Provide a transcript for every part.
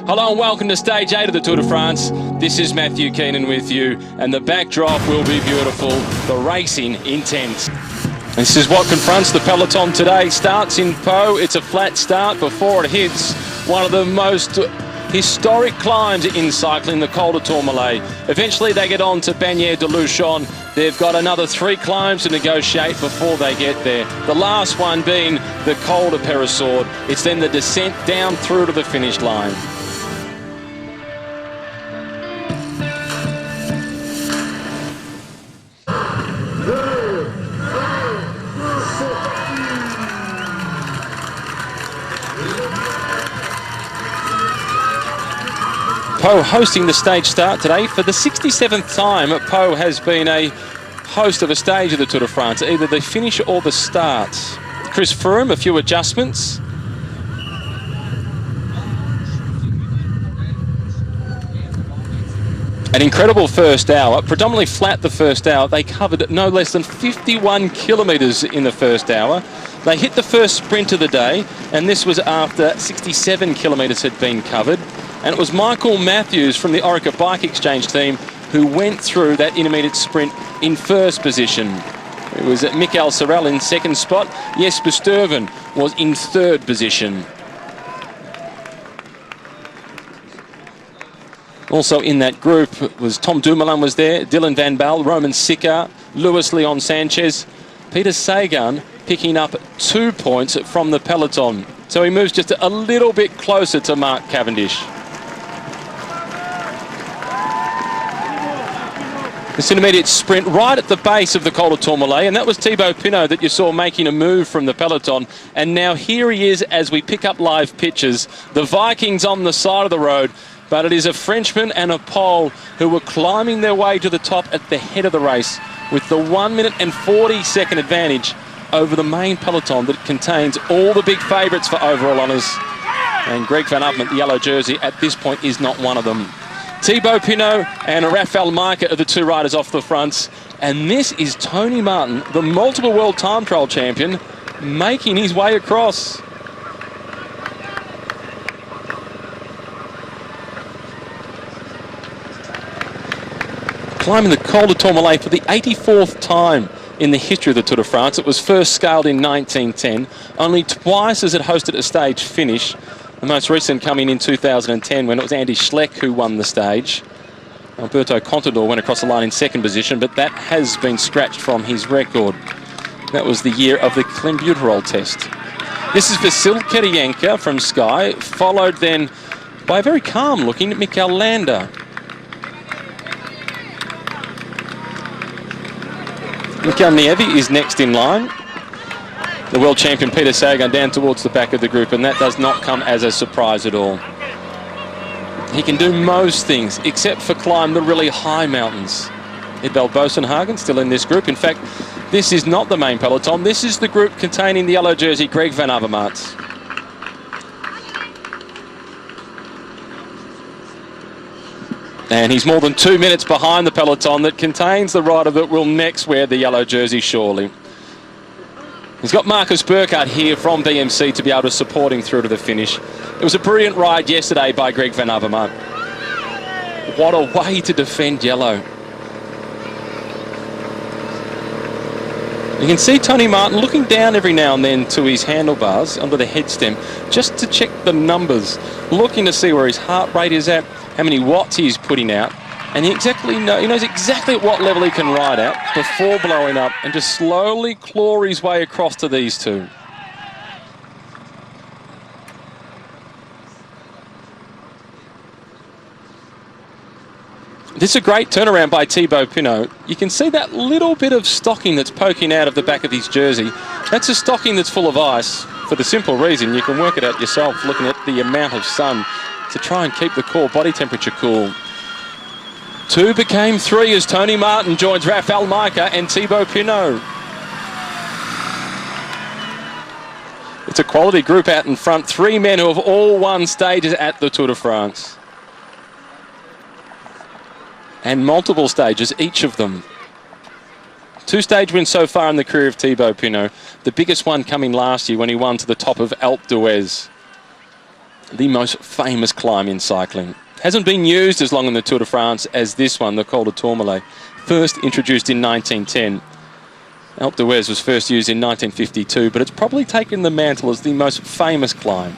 Hello and welcome to Stage 8 of the Tour de France. This is Matthew Keenan with you, and the backdrop will be beautiful, the racing intense. This is what confronts the peloton today. Starts in Pau. It's a flat start before it hits one of the most historic climbs in cycling, the Col de Tourmalet. Eventually they get on to Bagnères de Luchon. They've got another 3 climbs to negotiate before they get there. The last one being the Col de Peyresourde. It's then the descent down through to the finish line. Pau hosting the stage start today. For the 67th time, Pau has been a host of a stage of the Tour de France, either the finish or the start. Chris Froome, a few adjustments. An incredible first hour, predominantly flat the first hour. They covered no less than 51 kilometres in the first hour. They hit the first sprint of the day, and this was after 67 kilometres had been covered. And it was Michael Matthews from the Orica Bike Exchange team who went through that intermediate sprint in first position. It was Michael Sorel in second spot. Jesper Stuyven was in third position. Also in that group was Tom Dumoulin was there, Dylan Van Baarle, Roman Sika, Luis Leon Sanchez, Peter Sagan picking up 2 points from the peloton. So he moves just a little bit closer to Mark Cavendish. This intermediate sprint right at the base of the Col de Tourmalet, and that was Thibaut Pinot that you saw making a move from the peloton. And now here he is as we pick up live pictures. The Vikings on the side of the road, but it is a Frenchman and a Pole who were climbing their way to the top at the head of the race with the 1 minute and 40-second advantage over the main peloton that contains all the big favourites for overall honours. And Greg Van Avermaet, the yellow jersey, at this point is not one of them. Thibaut Pinot and Rafał Majka are the 2 riders off the fronts. And this is Tony Martin, the multiple world time trial champion, making his way across. Climbing the Col de Tourmalet for the 84th time in the history of the Tour de France. It was first scaled in 1910. Only twice has it hosted a stage finish. The most recent coming in 2010 when it was Andy Schleck who won the stage. Alberto Contador went across the line in second position, but that has been scratched from his record. That was the year of the clenbuterol test. This is Vasil Kirienka from Sky, followed then by a very calm-looking Mikel Landa. Mikel Nieve is next in line. The world champion Peter Sagan down towards the back of the group, and that does not come as a surprise at all. He can do most things except for climb the really high mountains. Idbel Bosenhagen still in this group. In fact, this is not the main peloton. This is the group containing the yellow jersey Greg Van Avermaet. And he's more than 2 minutes behind the peloton that contains the rider that will next wear the yellow jersey, surely. He's got Marcus Burkhardt here from BMC to be able to support him through to the finish. It was a brilliant ride yesterday by Greg Van Avermaet. What a way to defend yellow. You can see Tony Martin looking down every now and then to his handlebars under the head stem just to check the numbers, looking to see where his heart rate is at, how many watts he's putting out. And he knows exactly at what level he can ride at before blowing up and just slowly claw his way across to these two. This is a great turnaround by Thibaut Pinot. You can see that little bit of stocking that's poking out of the back of his jersey. That's a stocking that's full of ice for the simple reason you can work it out yourself looking at the amount of sun to try and keep the core body temperature cool. 2 became 3 as Tony Martin joins Rafał Majka and Thibaut Pinot. It's a quality group out in front. 3 men who have all won stages at the Tour de France. And multiple stages, each of them. 2 stage wins so far in the career of Thibaut Pinot. The biggest one coming last year when he won to the top of Alpe d'Huez. the most famous climb in cycling. Hasn't been used as long in the Tour de France as this one, the Col de Tourmalet. First introduced in 1910. Alpe d'Huez was first used in 1952, but it's probably taken the mantle as the most famous climb.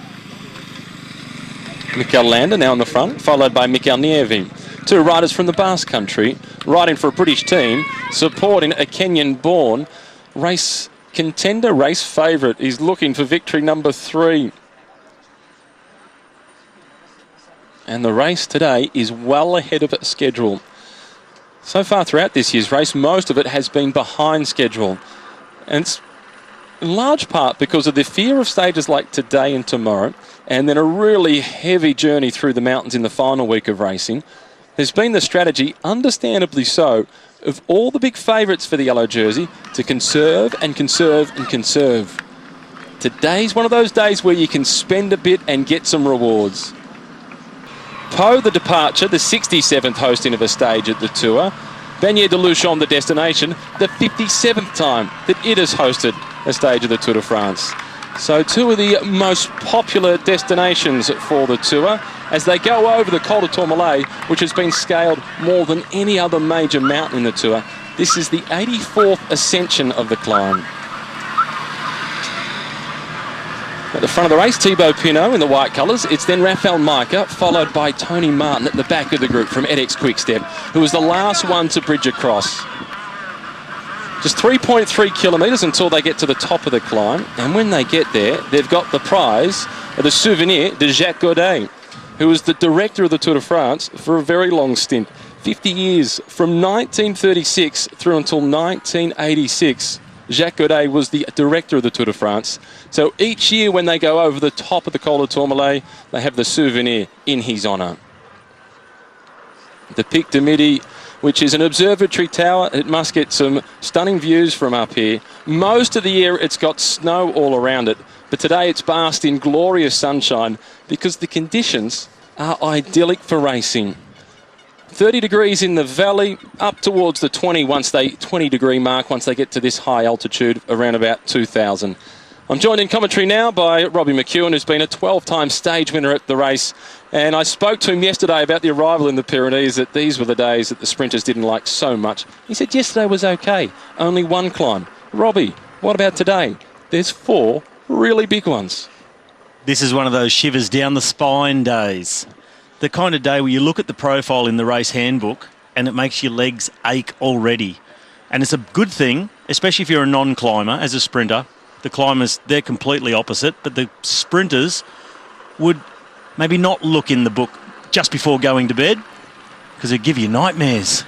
Mikel Landa now in the front, followed by Mikel Nieve. Two riders from the Basque Country, riding for a British team, supporting a Kenyan-born race contender, race favourite. He's looking for victory number 3. And the race today is well ahead of schedule. So far throughout this year's race, most of it has been behind schedule. And it's in large part because of the fear of stages like today and tomorrow, and then a really heavy journey through the mountains in the final week of racing. There's been the strategy, understandably so, of all the big favourites for the yellow jersey to conserve and conserve and conserve. Today's one of those days where you can spend a bit and get some rewards. Pau, the departure, the 67th hosting of a stage at the Tour. Bagnères de Luchon, the destination, the 57th time that it has hosted a stage of the Tour de France. So two of the most popular destinations for the Tour as they go over the Col de Tourmalet, which has been scaled more than any other major mountain in the Tour. This is the 84th ascension of the climb. At the front of the race, Thibaut Pinot in the white colours. It's then Rafael Majka, followed by Tony Martin at the back of the group from edX Quickstep, who was the last one to bridge across. Just 3.3 kilometres until they get to the top of the climb. And when they get there, they've got the prize of the souvenir de Jacques Godet, who was the director of the Tour de France for a very long stint. 50 years, from 1936 through until 1986. Jacques Godet was the director of the Tour de France. So each year when they go over the top of the Col de Tourmalet, they have the souvenir in his honour. The Pic du Midi, which is an observatory tower. It must get some stunning views from up here. Most of the year it's got snow all around it, but today it's basked in glorious sunshine because the conditions are idyllic for racing. 30 degrees in the valley, up towards the 20 degree mark once they get to this high altitude around about 2,000. I'm joined in commentary now by Robbie McEwen, who's been a 12-time stage winner at the race. And I spoke to him yesterday about the arrival in the Pyrenees, that these were the days that the sprinters didn't like so much. He said yesterday was okay, only one climb. Robbie, what about today? There's 4 really big ones. This is one of those shivers down the spine days. The kind of day where you look at the profile in the race handbook and it makes your legs ache already. And it's a good thing, especially if you're a non-climber as a sprinter. The climbers, they're completely opposite, but the sprinters would maybe not look in the book just before going to bed because it'd give you nightmares.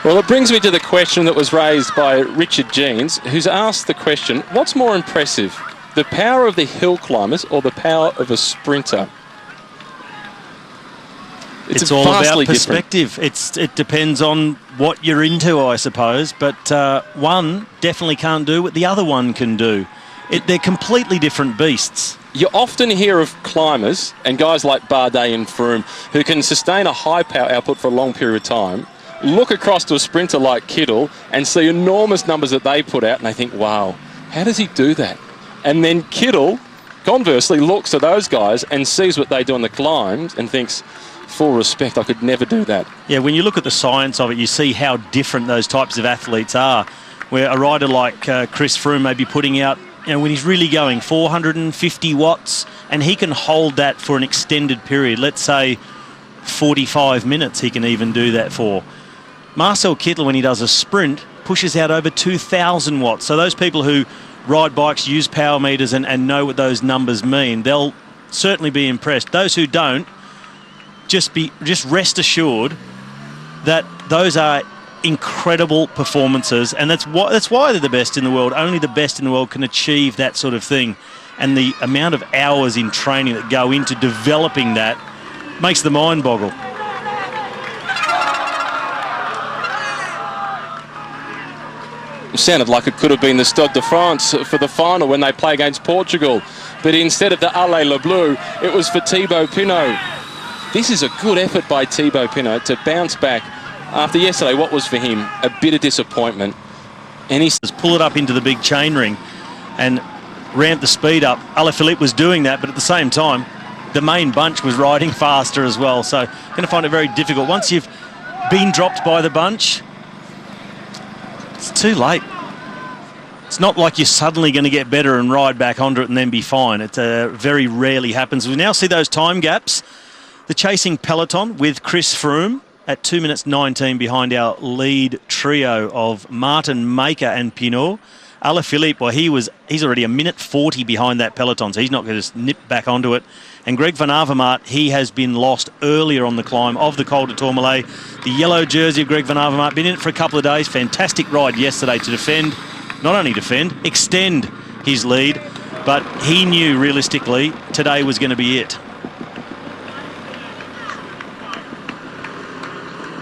Well, it brings me to the question that was raised by Richard Jeans, who's asked the question, what's more impressive, the power of the hill climbers or the power of a sprinter? It's all about perspective. It depends on what you're into, I suppose. But one definitely can't do what the other one can do. They're completely different beasts. You often hear of climbers and guys like Bardet and Froome who can sustain a high power output for a long period of time, look across to a sprinter like Kittel and see enormous numbers that they put out and they think, wow, how does he do that? And then Kittel, conversely, looks at those guys and sees what they do on the climbs and thinks, full respect, I could never do that. Yeah, when you look at the science of it, you see how different those types of athletes are. Where a rider like Chris Froome may be putting out, when he's really going 450 watts, and he can hold that for an extended period, let's say 45 minutes he can even do that for. Marcel Kittel, when he does a sprint, pushes out over 2,000 watts. So those people who ride bikes, use power meters and know what those numbers mean, they'll certainly be impressed. Those who don't, just rest assured that those are incredible performances, and that's why they're the best in the world. Only the best in the world can achieve that sort of thing, and the amount of hours in training that go into developing that makes the mind boggle. It sounded like it could have been the Stade de France for the final when they play against Portugal, but instead of the Allez le Bleu, it was for Thibaut Pinot. This is a good effort by Thibaut Pinot to bounce back after yesterday, what was for him a bit of disappointment. And he pull it up into the big chain ring. And ramp the speed up. Alaphilippe was doing that, but at the same time, the main bunch was riding faster as well. So going to find it very difficult. Once you've been dropped by the bunch, it's too late. It's not like you're suddenly going to get better and ride back onto it and then be fine. It very rarely happens. We now see those time gaps. The chasing peloton with Chris Froome at 2 minutes 19 behind our lead trio of Martin, Maker and Pinot. Alaphilippe, well, he's already a minute 40 behind that peloton, so he's not going to nip back onto it. And Greg Van Avermaet, he has been lost earlier on the climb of the Col de Tourmalet. The yellow jersey of Greg Van Avermaet, been in it for a couple of days. Fantastic ride yesterday to defend, not only defend, extend his lead. But he knew realistically today was going to be it.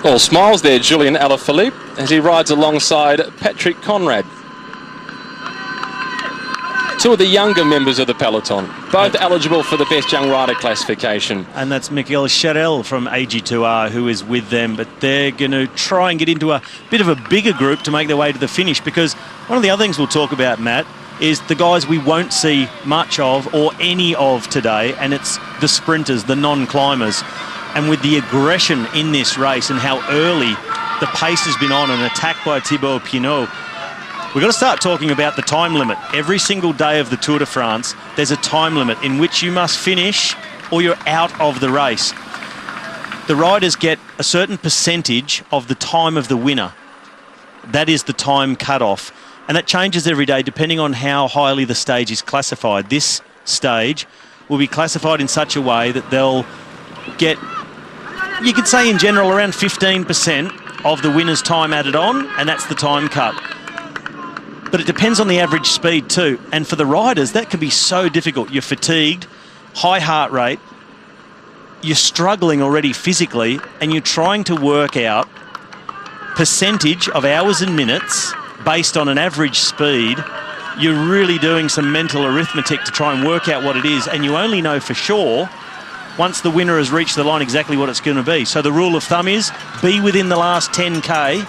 All smiles there, Julian Alaphilippe, as he rides alongside Patrick Conrad. Two of the younger members of the peloton, both eligible for the Best Young Rider classification. And that's Michael Charel from AG2R who is with them, but they're going to try and get into a bit of a bigger group to make their way to the finish, because one of the other things we'll talk about, Matt, is the guys we won't see much of or any of today, and it's the sprinters, the non-climbers. And with the aggression in this race and how early the pace has been on, an attack by Thibaut Pinot, we've got to start talking about the time limit. Every single day of the Tour de France, there's a time limit in which you must finish or you're out of the race. The riders get a certain percentage of the time of the winner. That is the time cut-off. And that changes every day depending on how highly the stage is classified. This stage will be classified in such a way that they'll get, you could say in general, around 15% of the winner's time added on, and that's the time cut. But it depends on the average speed too. And for the riders, that can be so difficult. You're fatigued, high heart rate, you're struggling already physically, and you're trying to work out percentage of hours and minutes based on an average speed. You're really doing some mental arithmetic to try and work out what it is, and you only know for sure once the winner has reached the line exactly what it's going to be. So the rule of thumb is be within the last 10K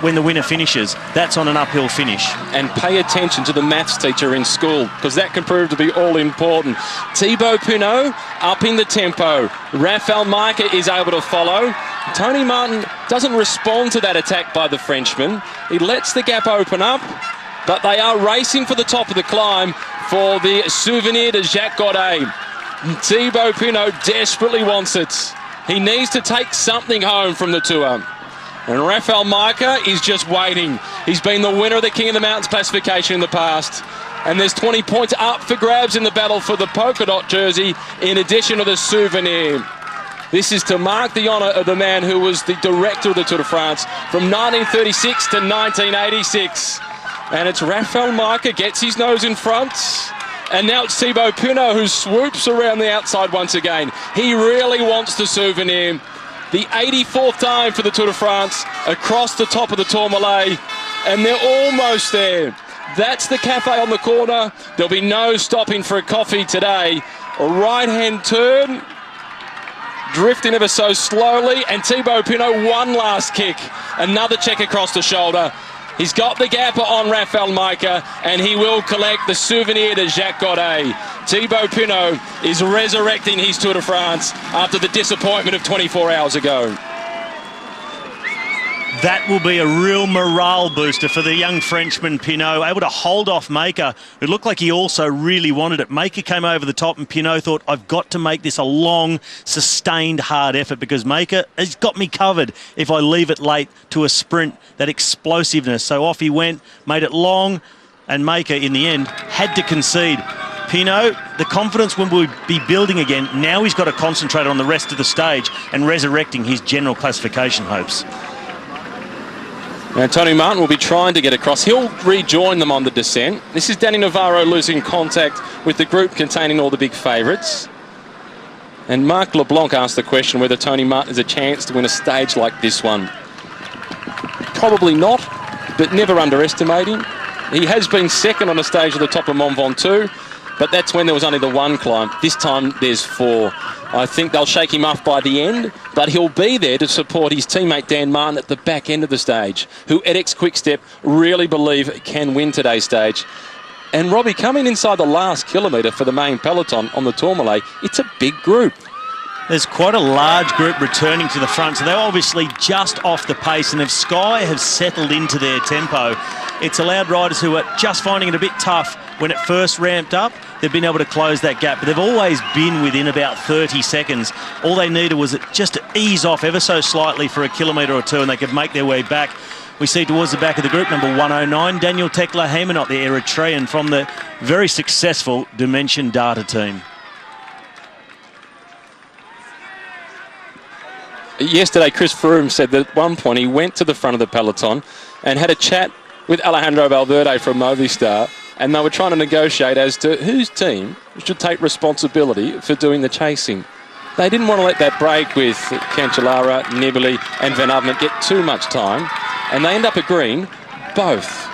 when the winner finishes. That's on an uphill finish. And pay attention to the maths teacher in school, because that can prove to be all important. Thibaut Pinot upping the tempo. Raphael Maika is able to follow. Tony Martin doesn't respond to that attack by the Frenchman. He lets the gap open up, but they are racing for the top of the climb for the Souvenir de Jacques Godet. Thibaut Pinot desperately wants it. He needs to take something home from the Tour. And Raphael Maika is just waiting. He's been the winner of the King of the Mountains classification in the past. And there's 20 points up for grabs in the battle for the polka dot jersey, in addition to the Souvenir. This is to mark the honour of the man who was the director of the Tour de France from 1936 to 1986. And it's Raphael Maika gets his nose in front. And now it's Thibaut Pinot who swoops around the outside once again. He really wants the Souvenir. The 84th time for the Tour de France across the top of the Tourmalet. And they're almost there. That's the cafe on the corner. There'll be no stopping for a coffee today. A right-hand turn, drifting ever so slowly, and Thibaut Pinot one last kick. Another check across the shoulder. He's got the gap on Raphael Maika, and he will collect the Souvenir de Jacques Godet. Thibaut Pinot is resurrecting his Tour de France after the disappointment of 24 hours ago. That will be a real morale booster for the young Frenchman Pinot, able to hold off Maika, who looked like he also really wanted it. Maika came over the top and Pinot thought, I've got to make this a long, sustained, hard effort, because Maika has got me covered if I leave it late to a sprint, that explosiveness. So off he went, made it long, and Maika in the end had to concede. Pinot, the confidence will be building again. Now he's got to concentrate on the rest of the stage and resurrecting his general classification hopes. Now, Tony Martin will be trying to get across. He'll rejoin them on the descent. This is Danny Navarro losing contact with the group containing all the big favourites. And Marc LeBlanc asked the question whether Tony Martin has a chance to win a stage like this one. Probably not, but never underestimate him. He has been second on a stage at the top of Mont Ventoux, but that's when there was only the one climb. This time there's four. I think they'll shake him off by the end, but he'll be there to support his teammate Dan Martin at the back end of the stage, who edX Quick-Step really believe can win today's stage. And Robbie, coming inside the last kilometre for the main peloton on the Tourmalet, it's a big group. There's quite a large group returning to the front, so they're obviously just off the pace, and if Sky have settled into their tempo, it's allowed riders who are just finding it a bit tough when it first ramped up, they've been able to close that gap, but they've always been within about 30 seconds. All they needed was just to ease off ever so slightly for a kilometre or two, and they could make their way back. We see towards the back of the group, number 109, Daniel Tekla-Haymanot, the Eritrean from the very successful Dimension Data team. Yesterday, Chris Froome said that at one point he went to the front of the peloton and had a chat with Alejandro Valverde from Movistar, and they were trying to negotiate as to whose team should take responsibility for doing the chasing. They didn't want to let that break with Cancellara, Nibali and Van Avermaet get too much time, and they end up agreeing both.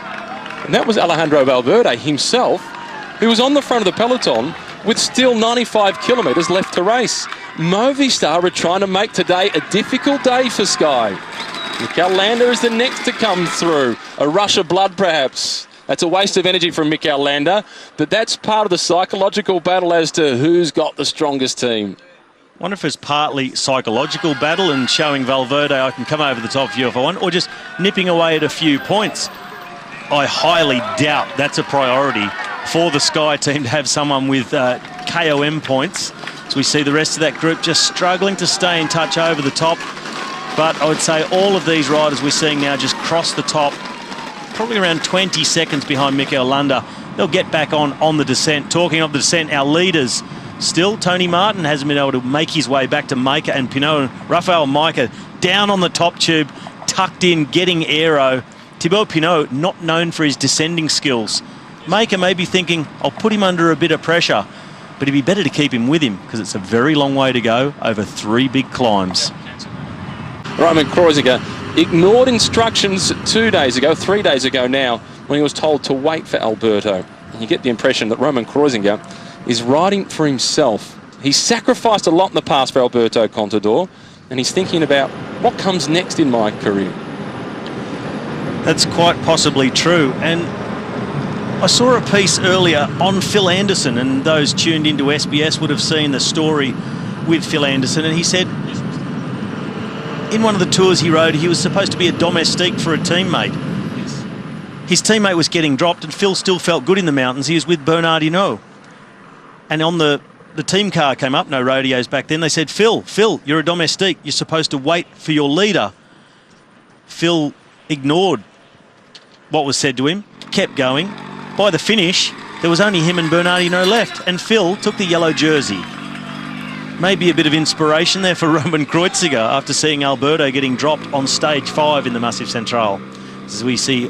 And that was Alejandro Valverde himself, who was on the front of the peloton with still 95 kilometres left to race. Movistar are trying to make today a difficult day for Sky. Mikel Landa is the next to come through. A rush of blood, perhaps. That's a waste of energy from Mikel Landa, but that's part of the psychological battle as to who's got the strongest team. I wonder if it's partly psychological battle and showing Valverde I can come over the top of you if I want, or just nipping away at a few points. I highly doubt that's a priority for the Sky team to have someone with KOM points. So we see the rest of that group just struggling to stay in touch over the top. But I would say all of these riders we're seeing now just cross the top, probably around 20 seconds behind Mikel Landa. They'll get back on the descent. Talking of the descent, our leaders still, Tony Martin hasn't been able to make his way back to Maika and Pinot. Rafael Maika down on the top tube, tucked in, getting aero. Thibaut Pinot not known for his descending skills. Maika may be thinking, I'll put him under a bit of pressure, but it'd be better to keep him with him because it's a very long way to go over 3 big climbs. Roman Kreuziger ignored instructions 3 days ago now, when he was told to wait for Alberto. And you get the impression that Roman Kreuziger is riding for himself. He's sacrificed a lot in the past for Alberto Contador, and he's thinking about what comes next in my career. That's quite possibly true. And I saw a piece earlier on Phil Anderson, and those tuned into SBS would have seen the story with Phil Anderson, and he said in one of the tours he rode, he was supposed to be a domestique for a teammate. His teammate was getting dropped, and Phil still felt good in the mountains. He was with Bernard Hinault. And on the team car came up, no rodeos back then, they said, Phil, you're a domestique. You're supposed to wait for your leader. Phil ignored what was said to him, kept going. By the finish, there was only him and Bernard Hinault left, and Phil took the yellow jersey. Maybe a bit of inspiration there for Roman Kreuziger after seeing Alberto getting dropped on stage 5 in the Massif Central. As we see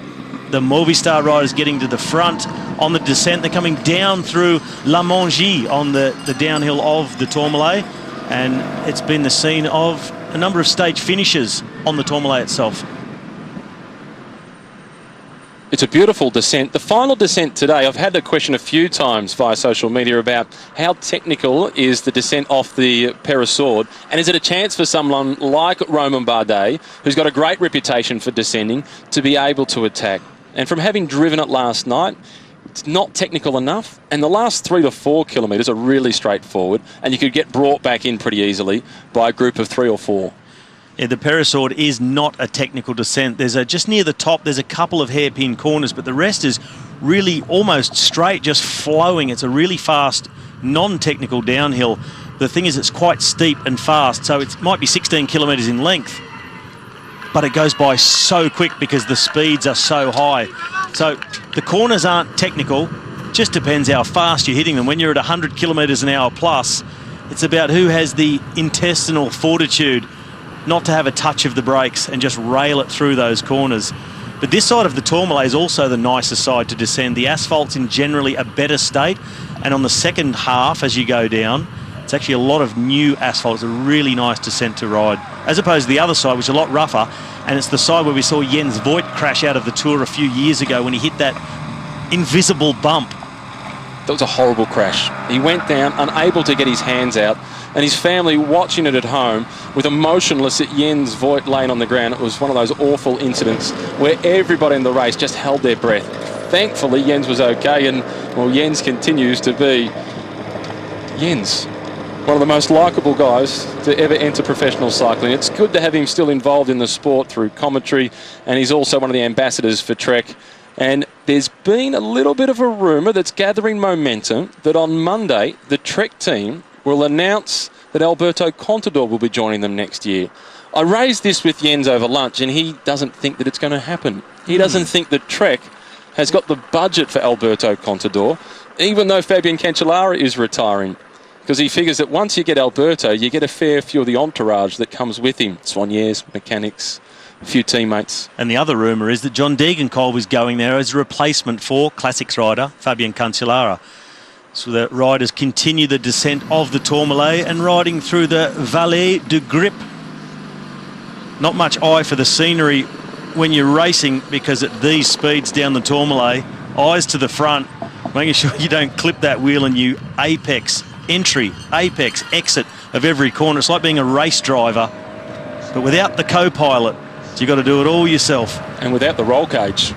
the Movistar riders getting to the front on the descent, they're coming down through La Mongie on the downhill of the Tourmalet, and it's been the scene of a number of stage finishes on the Tourmalet itself. It's a beautiful descent. The final descent today, I've had the question a few times via social media about how technical is the descent off the Peyresourde, and is it a chance for someone like Romain Bardet, who's got a great reputation for descending, to be able to attack? And from having driven it last night, it's not technical enough, and the last 3 to 4 kilometres are really straightforward, and you could get brought back in pretty easily by a group of 3 or 4. Yeah, the Peyresourde is not a technical descent. There's just near the top, there's a couple of hairpin corners, but the rest is really almost straight, just flowing. It's a really fast, non-technical downhill. The thing is, it's quite steep and fast, so it might be 16 kilometres in length, but it goes by so quick because the speeds are so high. So the corners aren't technical, just depends how fast you're hitting them. When you're at 100 kilometres an hour plus, it's about who has the intestinal fortitude not to have a touch of the brakes and just rail it through those corners. But this side of the Tourmalet is also the nicer side to descend. The asphalt's in generally a better state, and on the second half as you go down, it's actually a lot of new asphalt. It's a really nice descent to ride, as opposed to the other side, which is a lot rougher, and it's the side where we saw Jens Voigt crash out of the Tour a few years ago when he hit that invisible bump. That was a horrible crash. He went down, unable to get his hands out, and his family watching it at home with a motionless Jens Voigt laying on the ground. It was one of those awful incidents where everybody in the race just held their breath. thankfully Jens was okay, and well, Jens continues to be Jens, one of the most likeable guys to ever enter professional cycling. It's good to have him still involved in the sport through commentary, and he's also one of the ambassadors for Trek. And there's been a little bit of a rumour that's gathering momentum that on Monday the Trek team will announce that Alberto Contador will be joining them next year. I raised this with Jens over lunch, and he doesn't think that it's going to happen. He doesn't think that Trek has got the budget for Alberto Contador, even though Fabian Cancellara is retiring, because he figures that once you get Alberto, you get a fair few of the entourage that comes with him. Soigneurs, mechanics, a few teammates. And the other rumour is that John Degenkolb is going there as a replacement for Classics rider Fabian Cancellara. So the riders continue the descent of the Tourmalet and riding through the Vallée du Grip. Not much eye for the scenery when you're racing, because at these speeds down the Tourmalet, eyes to the front, making sure you don't clip that wheel and you apex entry, apex exit of every corner. It's like being a race driver, but without the co-pilot. So you've got to do it all yourself. And without the roll cage.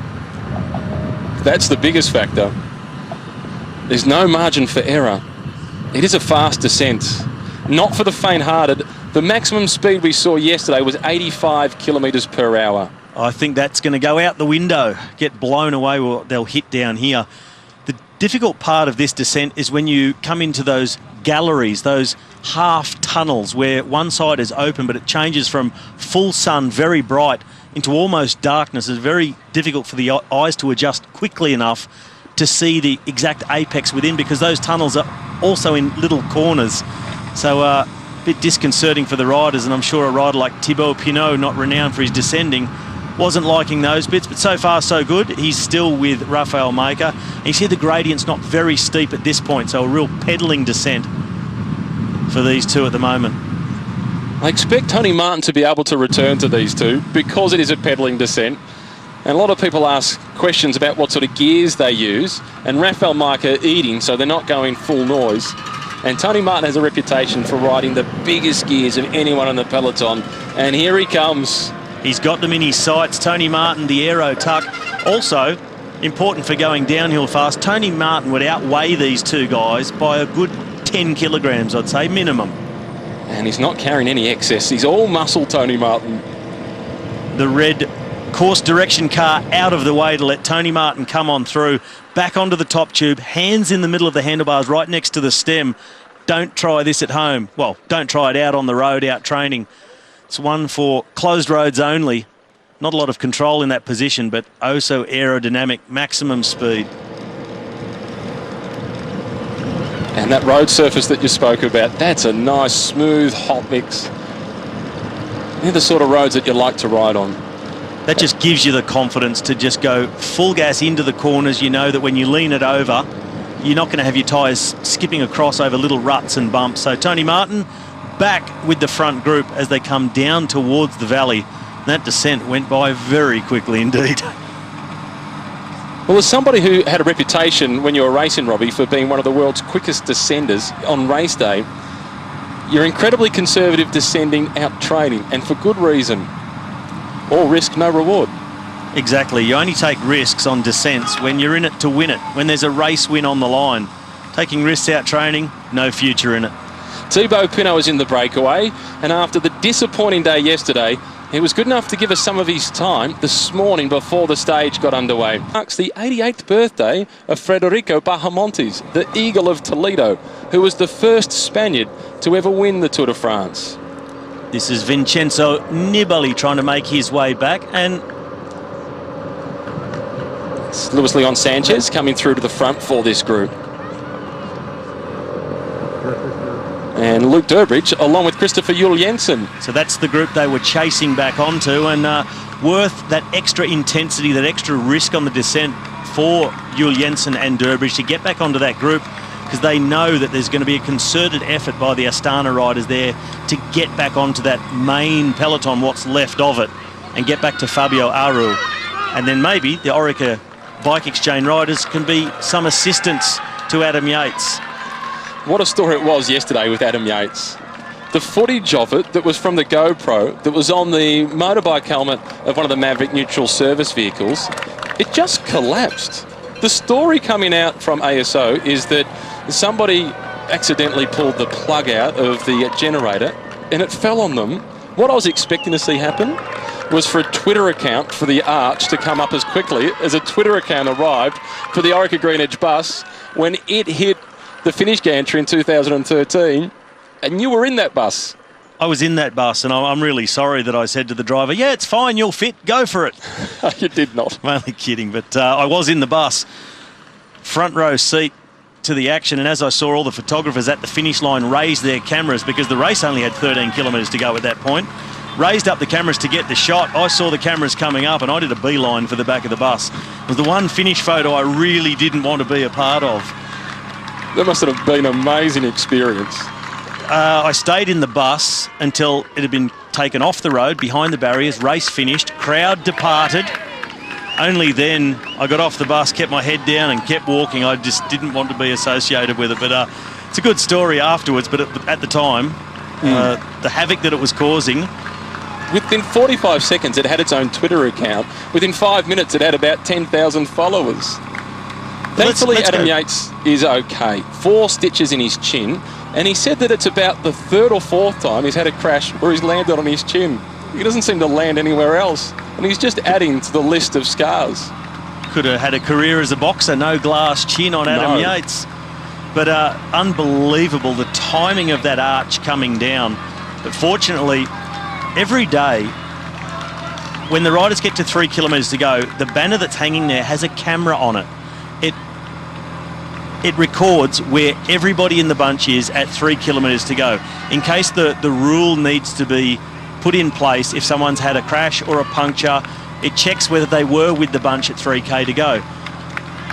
That's the biggest factor. There's no margin for error. It is a fast descent. Not for the faint-hearted. The maximum speed we saw yesterday was 85 kilometres per hour. I think that's going to go out the window, get blown away, or they'll hit down here. The difficult part of this descent is when you come into those galleries, those half tunnels where one side is open but it changes from full sun, very bright, into almost darkness. It's very difficult for the eyes to adjust quickly enough to see the exact apex within, because those tunnels are also in little corners. So a bit disconcerting for the riders, and I'm sure a rider like Thibaut Pinot, not renowned for his descending, wasn't liking those bits, but so far so good. He's still with Rafael Maker. And you see the gradient's not very steep at this point, so a real pedalling descent for these two at the moment. I expect Tony Martin to be able to return to these two because it is a pedalling descent. And a lot of people ask questions about what sort of gears they use, and Rafael Maker eating, so they're not going full noise. And Tony Martin has a reputation for riding the biggest gears of anyone in the peloton, and here he comes. He's got them in his sights. Tony Martin, the aero tuck. Also, important for going downhill fast, Tony Martin would outweigh these two guys by a good 10 kilograms, I'd say, minimum. And he's not carrying any excess. He's all muscle, Tony Martin. The red course direction car out of the way to let Tony Martin come on through. Back onto the top tube, hands in the middle of the handlebars right next to the stem. Don't try this at home. Well, don't try it out on the road, out training. It's one for closed roads only. Not a lot of control in that position, but oh so aerodynamic, maximum speed. And that road surface that you spoke about, that's a nice, smooth, hot mix. They're the sort of roads that you like to ride on. That just gives you the confidence to just go full gas into the corners. You know that when you lean it over, you're not going to have your tyres skipping across over little ruts and bumps. So Tony Martin back with the front group as they come down towards the valley. That descent went by very quickly indeed. Well, as somebody who had a reputation when you were racing, Robbie, for being one of the world's quickest descenders on race day, you're incredibly conservative descending out training, and for good reason. All risk, no reward. Exactly. You only take risks on descents when you're in it to win it, when there's a race win on the line. Taking risks out training, no future in it. Thibaut Pinot is in the breakaway, and after the disappointing day yesterday, he was good enough to give us some of his time this morning before the stage got underway. Marks the 88th birthday of Federico Bahamontes, the Eagle of Toledo, who was the first Spaniard to ever win the Tour de France. This is Vincenzo Nibali trying to make his way back, and it's Luis Leon Sanchez coming through to the front for this group. And Luke Durbridge along with Christopher Juhl Jensen. So that's the group they were chasing back onto, and worth that extra intensity, that extra risk on the descent for Juhl Jensen and Durbridge to get back onto that group, because they know that there's going to be a concerted effort by the Astana riders there to get back onto that main peloton, what's left of it, and get back to Fabio Aru. And then maybe the Orica Bike Exchange riders can be some assistance to Adam Yates. What a story it was yesterday with Adam Yates. The footage of it that was from the GoPro, that was on the motorbike helmet of one of the Maverick neutral service vehicles, it just collapsed. The story coming out from ASO is that somebody accidentally pulled the plug out of the generator and it fell on them. What I was expecting to see happen was for a Twitter account for the Arch to come up as quickly as a Twitter account arrived for the Orica Green Edge bus when it hit the finish gantry in 2013, and you were in that bus. I was in that bus, and I'm really sorry that I said to the driver, yeah, it's fine, you'll fit, go for it. You did not. I'm only kidding, but I was in the bus. Front row seat to the action, and as I saw all the photographers at the finish line raise their cameras, because the race only had 13 kilometres to go at that point, raised up the cameras to get the shot. I saw the cameras coming up, and I did a beeline for the back of the bus. It was the one finish photo I really didn't want to be a part of. That must have been an amazing experience. I stayed in the bus until it had been taken off the road, behind the barriers, race finished, crowd departed. Only then I got off the bus, kept my head down and kept walking. I just didn't want to be associated with it. But it's a good story afterwards, but at the time, the havoc that it was causing. Within 45 seconds, it had its own Twitter account. Within 5 minutes, it had about 10,000 followers. Thankfully, Adam Yates is okay. 4 stitches in his chin. And he said that it's about the 3rd or 4th time he's had a crash where he's landed on his chin. He doesn't seem to land anywhere else. And he's just adding to the list of scars. Could have had a career as a boxer, no glass chin on Adam Yates. But unbelievable, the timing of that arch coming down. But fortunately, every day, when the riders get to 3 kilometres to go, the banner that's hanging there has a camera on it. It records where everybody in the bunch is at 3 kilometres to go. In case the rule needs to be put in place, if someone's had a crash or a puncture, it checks whether they were with the bunch at 3K to go.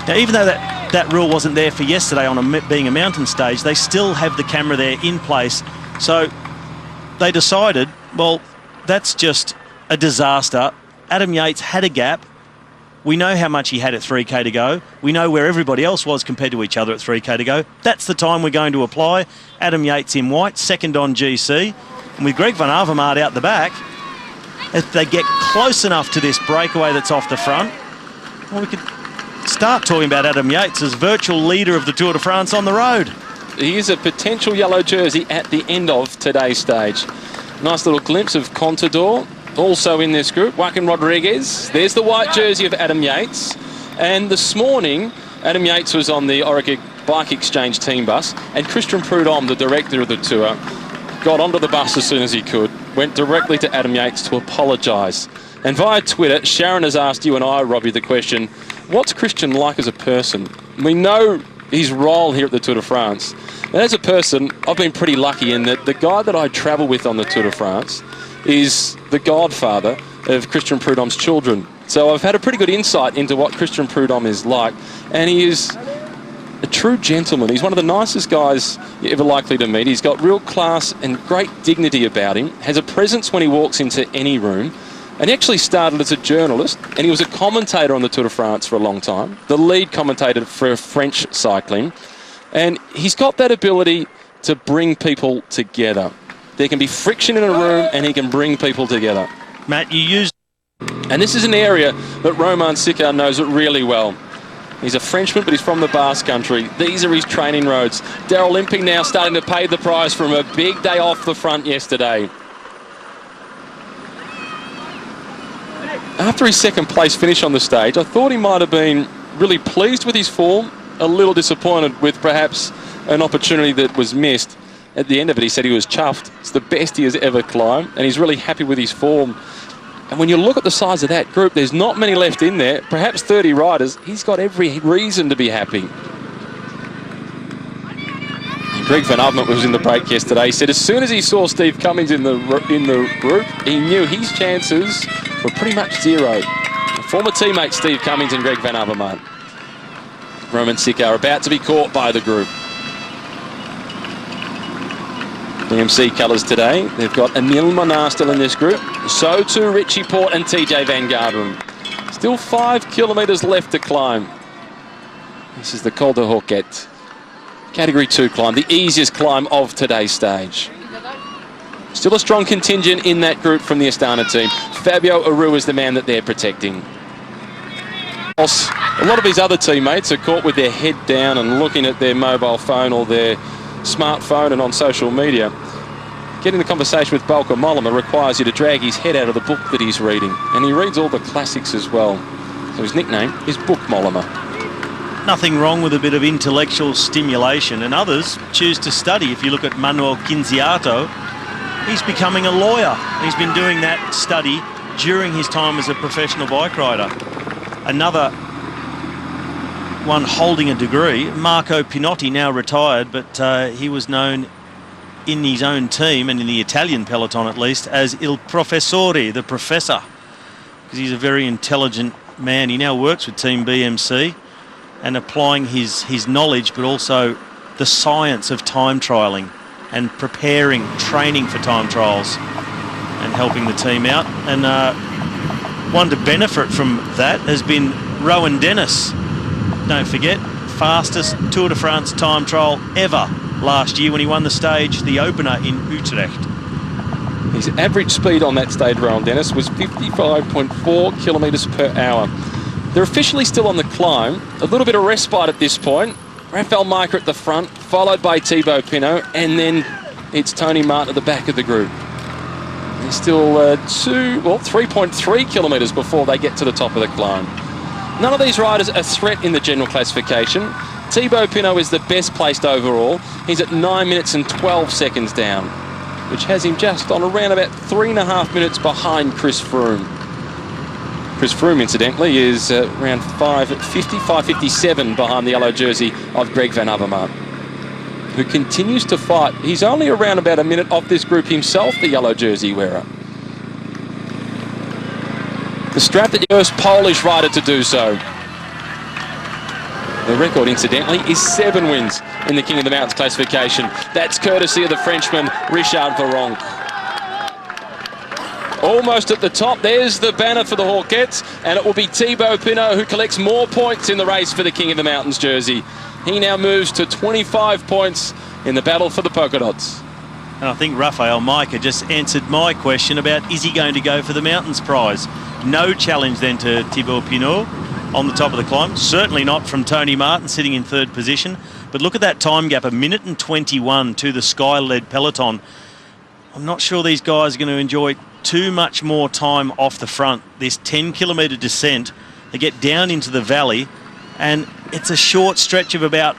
Now, even though that rule wasn't there for yesterday on being a mountain stage, they still have the camera there in place. So they decided, well, that's just a disaster. Adam Yates had a gap. We know how much he had at 3K to go. We know where everybody else was compared to each other at 3K to go. That's the time we're going to apply. Adam Yates in white, second on GC. And with Greg Van Avermaet out the back, if they get close enough to this breakaway that's off the front, well, we could start talking about Adam Yates as virtual leader of the Tour de France on the road. He is a potential yellow jersey at the end of today's stage. Nice little glimpse of Contador. Also in this group, Joaquin Rodriguez. There's the white jersey of Adam Yates. And this morning, Adam Yates was on the Orica Bike Exchange team bus, and Christian Prudhomme, the director of the tour, got onto the bus as soon as he could, went directly to Adam Yates to apologise. And via Twitter, Sharon has asked you and I, Robbie, the question, what's Christian like as a person? We know his role here at the Tour de France. And as a person, I've been pretty lucky in that the guy that I travel with on the Tour de France is the godfather of Christian Prudhomme's children. So I've had a pretty good insight into what Christian Prudhomme is like. And he is a true gentleman. He's one of the nicest guys you're ever likely to meet. He's got real class and great dignity about him, has a presence when he walks into any room. And he actually started as a journalist, and he was a commentator on the Tour de France for a long time, the lead commentator for French cycling. And he's got that ability to bring people together. There can be friction in a room, and he can bring people together. Matt, you used... And this is an area that Romain Sicard knows it really well. He's a Frenchman, but he's from the Basque Country. These are his training roads. Daryl Limping now starting to pay the price from a big day off the front yesterday. After his second place finish on the stage, I thought he might have been really pleased with his form, a little disappointed with perhaps an opportunity that was missed. At the end of it, he said he was chuffed. It's the best he has ever climbed, and he's really happy with his form. And when you look at the size of that group, there's not many left in there, perhaps 30 riders. He's got every reason to be happy. Greg Van Avermaet was in the break yesterday. He said as soon as he saw Steve Cummings in the group, he knew his chances were pretty much zero. Former teammates Steve Cummings and Greg Van Avermaet. Romain Sicard about to be caught by the group. BMC colours today. They've got Emil Monar still in this group. So too Richie Porte and TJ Van Garderen. Still 5 kilometres left to climb. This is the Col de Horquette. Category 2 climb, the easiest climb of today's stage. Still a strong contingent in that group from the Astana team. Fabio Aru is the man that they're protecting. A lot of his other teammates are caught with their head down and looking at their mobile phone or their smartphone and on social media. Getting the conversation with Bauke Mollema requires you to drag his head out of the book that he's reading. And he reads all the classics as well. So his nickname is Book Mollema. Nothing wrong with a bit of intellectual stimulation, and others choose to study. If you look at Manuel Cinziato, he's becoming a lawyer. He's been doing that study during his time as a professional bike rider. Another one holding a degree, Marco Pinotti, now retired, but he was known in his own team and in the Italian peloton at least as Il Professore, the professor, because he's a very intelligent man. He now works with Team BMC and applying his knowledge, but also the science of time trialling and preparing, training for time trials and helping the team out. And one to benefit from that has been Rowan Dennis. Don't forget, fastest Tour de France time trial ever last year when he won the stage, the opener in Utrecht. His average speed on that stage, Rowan Dennis, was 55.4 kilometres per hour. They're officially still on the climb. A little bit of respite at this point. Rafael Majka at the front, followed by Thibaut Pinot, and then it's Tony Martin at the back of the group. They're still 3.3 kilometres before they get to the top of the climb. None of these riders are a threat in the general classification. Thibaut Pinot is the best placed overall. He's at 9 minutes and 12 seconds down, which has him just on around about 3.5 minutes behind Chris Froome. Chris Froome, incidentally, is around 5:57 behind the yellow jersey of Greg Van Avermaet, who continues to fight. He's only around about a minute off this group himself, the yellow jersey wearer. The first Polish rider to do so. The record, incidentally, is 7 wins in the King of the Mountains classification. That's courtesy of the Frenchman, Richard Virenque. Almost at the top, there's the banner for the Hawkettes, and it will be Thibaut Pinot who collects more points in the race for the King of the Mountains jersey. He now moves to 25 points in the battle for the polka dots. And I think Rafael Majka just answered my question about is he going to go for the Mountains prize. No challenge then to Thibaut Pinot on the top of the climb. Certainly not from Tony Martin sitting in third position. But look at that time gap, 1:21 to the Sky-led peloton. I'm not sure these guys are going to enjoy too much more time off the front. This 10-kilometre descent, they get down into the valley, and it's a short stretch of about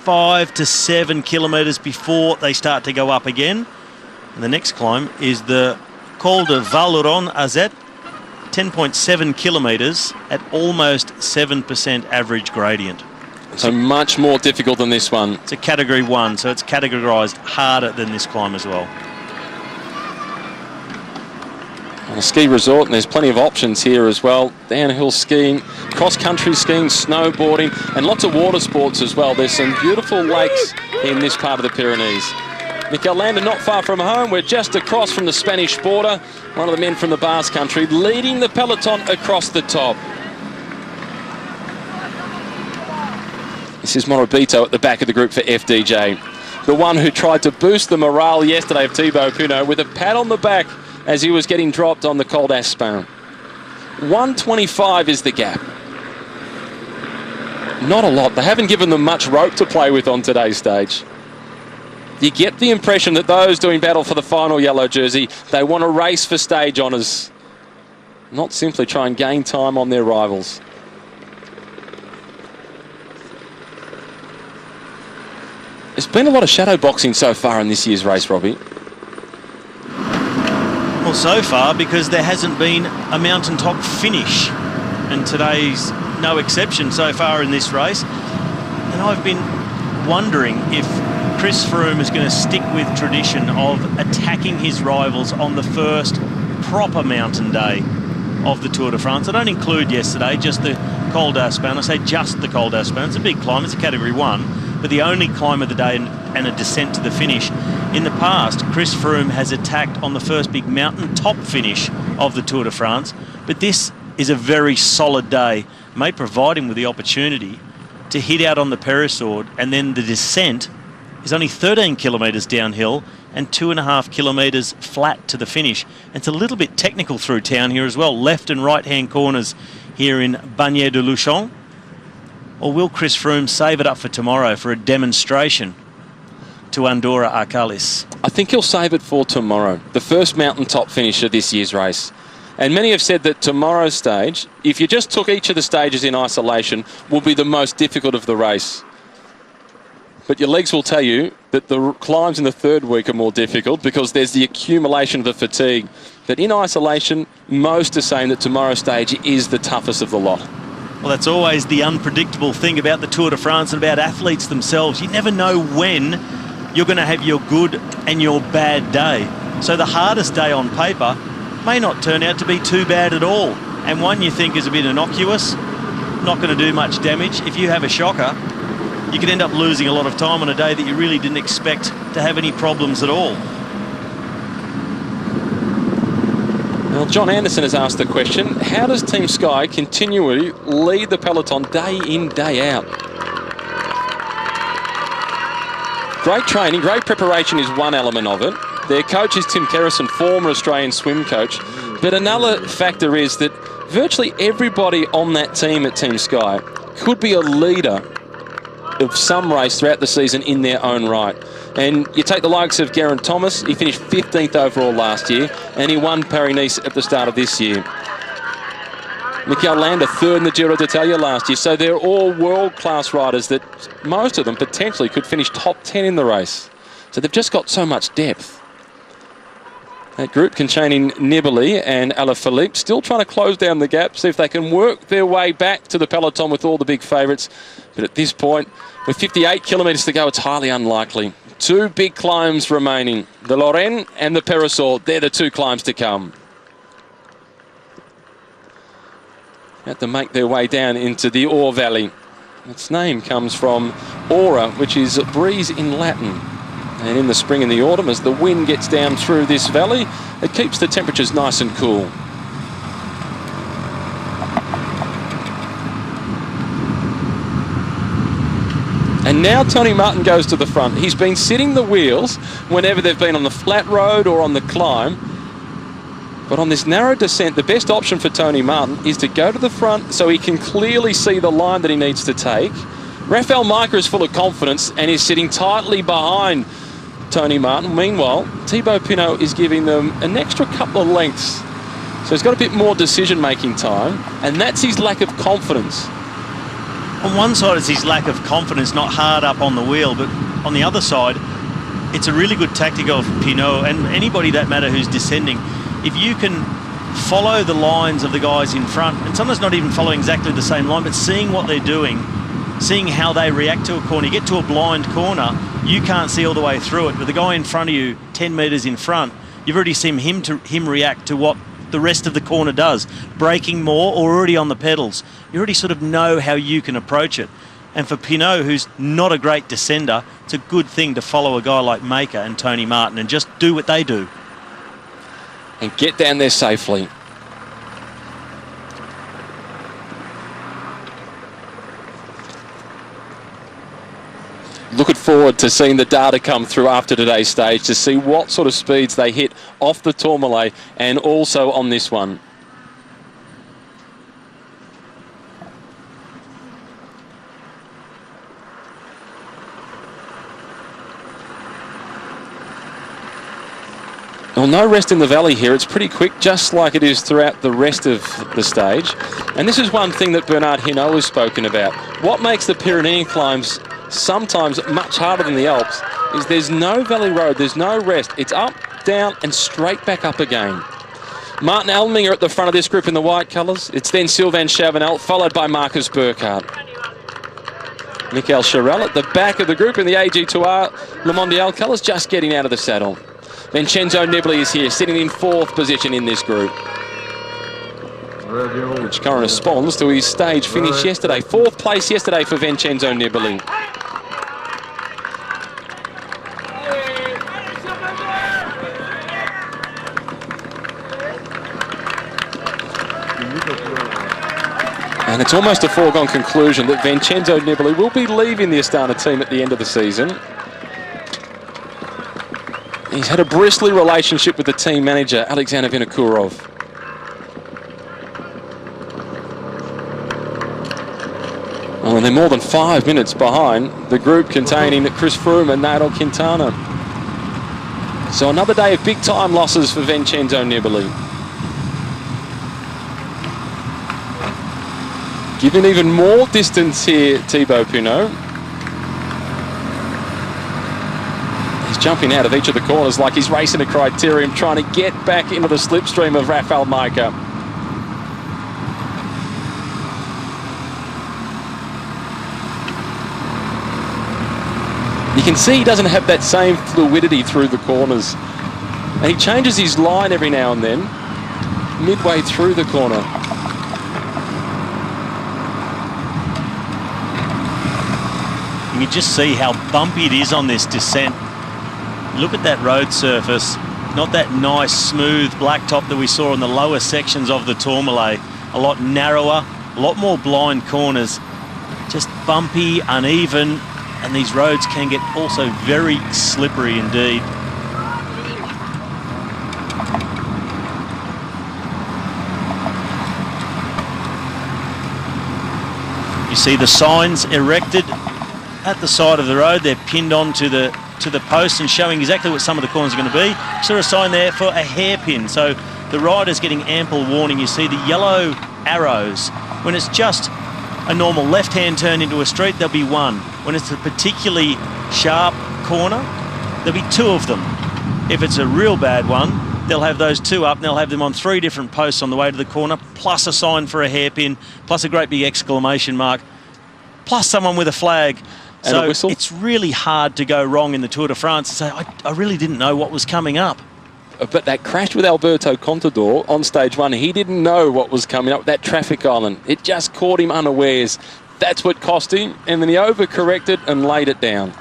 5 to 7 kilometres before they start to go up again. And the next climb is the Col de Vallauron-Azet, 10.7 kilometres at almost 7% average gradient. So much more difficult than this one. It's a category 1, so it's categorised harder than this climb as well. On a ski resort, and there's plenty of options here as well. Downhill skiing, cross-country skiing, snowboarding, and lots of water sports as well. There's some beautiful lakes in this part of the Pyrenees. Mikel Landa not far from home. We're just across from the Spanish border. One of the men from the Basque Country leading the peloton across the top. This is Morabito at the back of the group for FDJ. The one who tried to boost the morale yesterday of Thibaut Pinot with a pat on the back as he was getting dropped on the Col d'Aspin. 1:25 is the gap. Not a lot. They haven't given them much rope to play with on today's stage. You get the impression that those doing battle for the final yellow jersey, they want to race for stage honours, not simply try and gain time on their rivals. There's been a lot of shadow boxing so far in this year's race, Robbie. Well, so far, because there hasn't been a mountaintop finish, and today's no exception so far in this race. And I've been wondering if Chris Froome is going to stick with tradition of attacking his rivals on the first proper mountain day of the Tour de France. I don't include yesterday, just the Col d'Aspin. I say just the Col d'Aspin. It's a big climb, it's a category 1, but the only climb of the day and a descent to the finish. In the past, Chris Froome has attacked on the first big mountain top finish of the Tour de France, but this is a very solid day. May provide him with the opportunity to hit out on the Peyresourde, and then the descent is only 13 kilometres downhill and 2.5 kilometres flat to the finish. It's a little bit technical through town here as well. Left and right hand corners here in Bagnères de Luchon. Or will Chris Froome save it up for tomorrow for a demonstration to Andorra Arcalis? I think he'll save it for tomorrow, the first mountaintop finish of this year's race. And many have said that tomorrow's stage, if you just took each of the stages in isolation, will be the most difficult of the race. But your legs will tell you that the climbs in the third week are more difficult because there's the accumulation of the fatigue. But in isolation, most are saying that tomorrow's stage is the toughest of the lot. Well, that's always the unpredictable thing about the Tour de France and about athletes themselves. You never know when you're going to have your good and your bad day. So the hardest day on paper may not turn out to be too bad at all. And one you think is a bit innocuous, not going to do much damage. If you have a shocker, you could end up losing a lot of time on a day that you really didn't expect to have any problems at all. Well, John Anderson has asked the question, how does Team Sky continually lead the peloton day in, day out? Great training, great preparation is one element of it. Their coach is Tim Kerrison, former Australian swim coach. But another factor is that virtually everybody on that team at Team Sky could be a leader of some race throughout the season in their own right. And you take the likes of Geraint Thomas, he finished 15th overall last year, and he won Paris-Nice at the start of this year. Mikel Landa, third in the Giro d'Italia last year. So they're all world-class riders that most of them potentially could finish top 10 in the race. So they've just got so much depth. That group containing Nibali and Alaphilippe still trying to close down the gap, see if they can work their way back to the peloton with all the big favourites. But at this point, with 58 kilometres to go, it's highly unlikely. Two big climbs remaining. The Lorraine and the Peyresourde, they're the two climbs to come. Have to make their way down into the Ore Valley. Its name comes from Ora, which is breeze in Latin. And in the spring and the autumn, as the wind gets down through this valley, it keeps the temperatures nice and cool. And now Tony Martin goes to the front. He's been sitting the wheels whenever they've been on the flat road or on the climb. But on this narrow descent, the best option for Tony Martin is to go to the front so he can clearly see the line that he needs to take. Rafael Majka is full of confidence and is sitting tightly behind Tony Martin. Meanwhile, Thibaut Pinot is giving them an extra couple of lengths. So he's got a bit more decision-making time, and that's his lack of confidence. On one side, it's his lack of confidence, not hard up on the wheel, but on the other side, it's a really good tactic of Pinot and anybody that matter who's descending. If you can follow the lines of the guys in front, and sometimes not even following exactly the same line, but seeing what they're doing, seeing how they react to a corner. You get to a blind corner, you can't see all the way through it, but the guy in front of you, 10 metres in front, you've already seen him react to what the rest of the corner does, braking more or already on the pedals. You already sort of know how you can approach it. And for Pinot, who's not a great descender, it's a good thing to follow a guy like Majka and Tony Martin and just do what they do. And get down there safely. Looking forward to seeing the data come through after today's stage to see what sort of speeds they hit off the Tourmalet and also on this one. Well, no rest in the valley here. It's pretty quick, just like it is throughout the rest of the stage. And this is one thing that Bernard Hinault has spoken about. What makes the Pyrenean climbs sometimes much harder than the Alps is there's no valley road, there's no rest. It's up, down, and straight back up again. Martin Alminger at the front of this group in the white colours. It's then Sylvain Chavanel, followed by Marcus Burkhardt. Michael Charel at the back of the group in the AG2R Le Mondial colours, just getting out of the saddle. Vincenzo Nibali is here, sitting in fourth position in this group, which corresponds to his stage finish yesterday. Fourth place yesterday for Vincenzo Nibali. And it's almost a foregone conclusion that Vincenzo Nibali will be leaving the Astana team at the end of the season. He's had a bristly relationship with the team manager, Alexander Vinokourov. Well, and they're more than 5 minutes behind the group containing Chris Froome and Nairo Quintana. So another day of big time losses for Vincenzo Nibali. Giving even more distance here, Thibaut Pinot. He's jumping out of each of the corners like he's racing a criterium, trying to get back into the slipstream of Rafael Majka. You can see he doesn't have that same fluidity through the corners. And he changes his line every now and then, midway through the corner. You can just see how bumpy it is on this descent. Look at that road surface. Not that nice, smooth blacktop that we saw in the lower sections of the Tourmalet. A lot narrower, a lot more blind corners. Just bumpy, uneven, and these roads can get also very slippery indeed. You see the signs erected at the side of the road. They're pinned onto the post and showing exactly what some of the corners are going to be. So a sign there for a hairpin. So the rider's getting ample warning. You see the yellow arrows. When it's just a normal left-hand turn into a street, there'll be one. When it's a particularly sharp corner, there'll be two of them. If it's a real bad one, they'll have those two up and they'll have them on 3 different posts on the way to the corner, plus a sign for a hairpin, plus a great big exclamation mark, plus someone with a flag. And so a whistle. It's really hard to go wrong in the Tour de France and say, I really didn't know what was coming up. But that crash with Alberto Contador on stage 1, he didn't know what was coming up, that traffic island. It just caught him unawares. That's what cost him, and then he overcorrected and laid it down.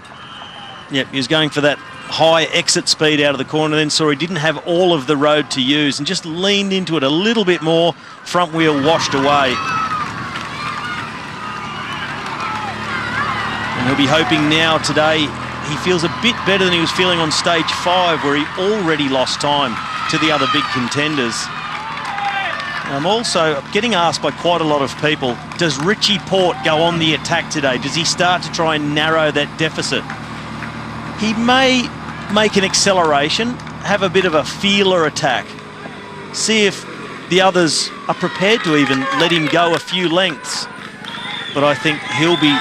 Yep, he was going for that high exit speed out of the corner, then saw he didn't have all of the road to use and just leaned into it a little bit more, front wheel washed away. And he'll be hoping now today he feels a bit better than he was feeling on stage 5, where he already lost time to the other big contenders. I'm also getting asked by quite a lot of people, does Richie Porte go on the attack today? Does he start to try and narrow that deficit? He may make an acceleration, have a bit of a feeler attack, see if the others are prepared to even let him go a few lengths. But I think he'll be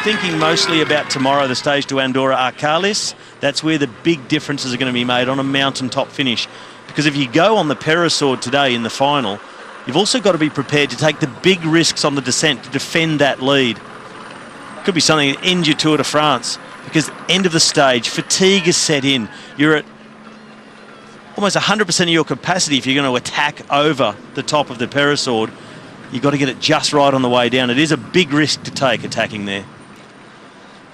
thinking mostly about tomorrow, the stage to Andorra Arcalis. That's where the big differences are going to be made on a mountaintop finish. Because if you go on the Peyresourde today in the final, you've also got to be prepared to take the big risks on the descent to defend that lead. Could be something that ends your Tour de France, because end of the stage, fatigue is set in. You're at almost 100% of your capacity if you're going to attack over the top of the Peyresourde. You've got to get it just right on the way down. It is a big risk to take attacking there.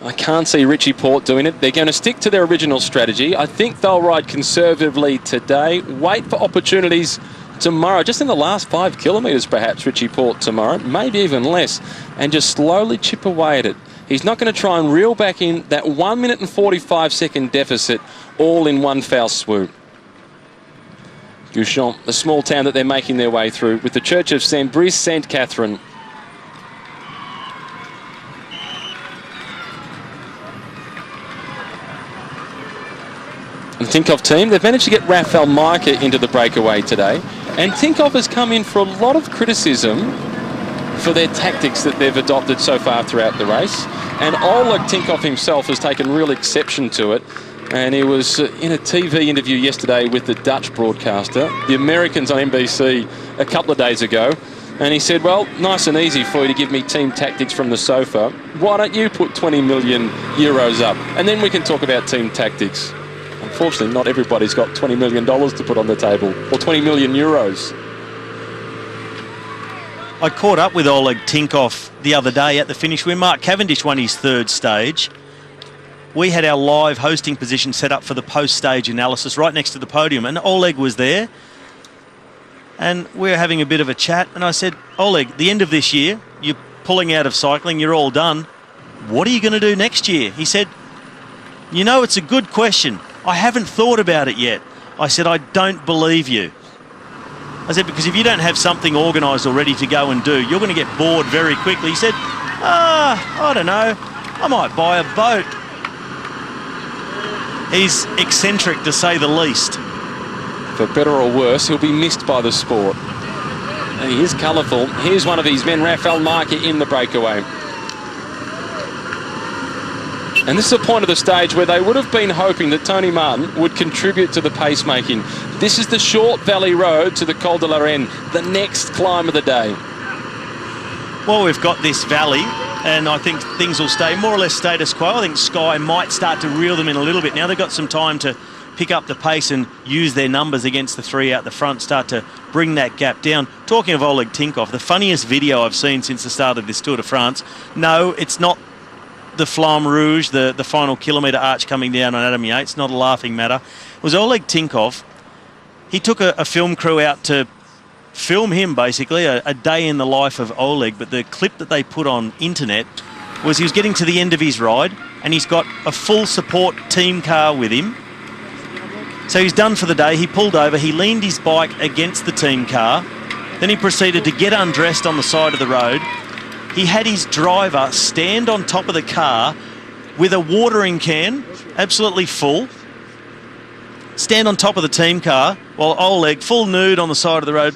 I can't see Richie Porte doing it. They're going to stick to their original strategy. I think they'll ride conservatively today, wait for opportunities tomorrow, just in the last 5 kilometres perhaps, Richie Porte tomorrow, maybe even less, and just slowly chip away at it. He's not going to try and reel back in that 1 minute and 45 second deficit all in one foul swoop. Guchamp, the small town that they're making their way through, with the church of Saint-Brice Sainte-Catherine. The Tinkoff team, they've managed to get Rafael Majka into the breakaway today, and Tinkoff has come in for a lot of criticism for their tactics that they've adopted so far throughout the race, and Oleg Tinkoff himself has taken real exception to it, and he was in a TV interview yesterday with the Dutch broadcaster, the Americans on NBC, a couple of days ago, and he said, well, nice and easy for you to give me team tactics from the sofa. Why don't you put 20 million euros up, and then we can talk about team tactics. Unfortunately, not everybody's got $20 million to put on the table, or 20 million euros. I caught up with Oleg Tinkoff the other day at the finish where Mark Cavendish won his 3rd stage. We had our live hosting position set up for the post-stage analysis right next to the podium, and Oleg was there. And we were having a bit of a chat, and I said, Oleg, the end of this year, you're pulling out of cycling, you're all done. What are you going to do next year? He said, you know, it's a good question. I haven't thought about it yet. I said, I don't believe you. I said, because if you don't have something organised or ready to go and do, you're going to get bored very quickly. He said, I don't know, I might buy a boat. He's eccentric, to say the least. For better or worse, he'll be missed by the sport. And he is colourful. Here's one of his men, Rafael Majka, in the breakaway. And this is a point of the stage where they would have been hoping that Tony Martin would contribute to the pacemaking. This is the short valley road to the Col de la Reine, the next climb of the day. Well, we've got this valley, and I think things will stay more or less status quo. I think Sky might start to reel them in a little bit. Now they've got some time to pick up the pace and use their numbers against the three out the front, start to bring that gap down. Talking of Oleg Tinkov, the funniest video I've seen since the start of this Tour de France. No, it's not the Flamme Rouge, the final kilometre arch coming down on Adam Yates, not a laughing matter. It was Oleg Tinkov. He took a film crew out to film him, basically, a day in the life of Oleg, but the clip that they put on internet was he was getting to the end of his ride and he's got a full support team car with him. So he's done for the day. He pulled over, he leaned his bike against the team car, then he proceeded to get undressed on the side of the road. He had his driver stand on top of the car with a watering can, absolutely full, stand on top of the team car while Oleg, full nude on the side of the road,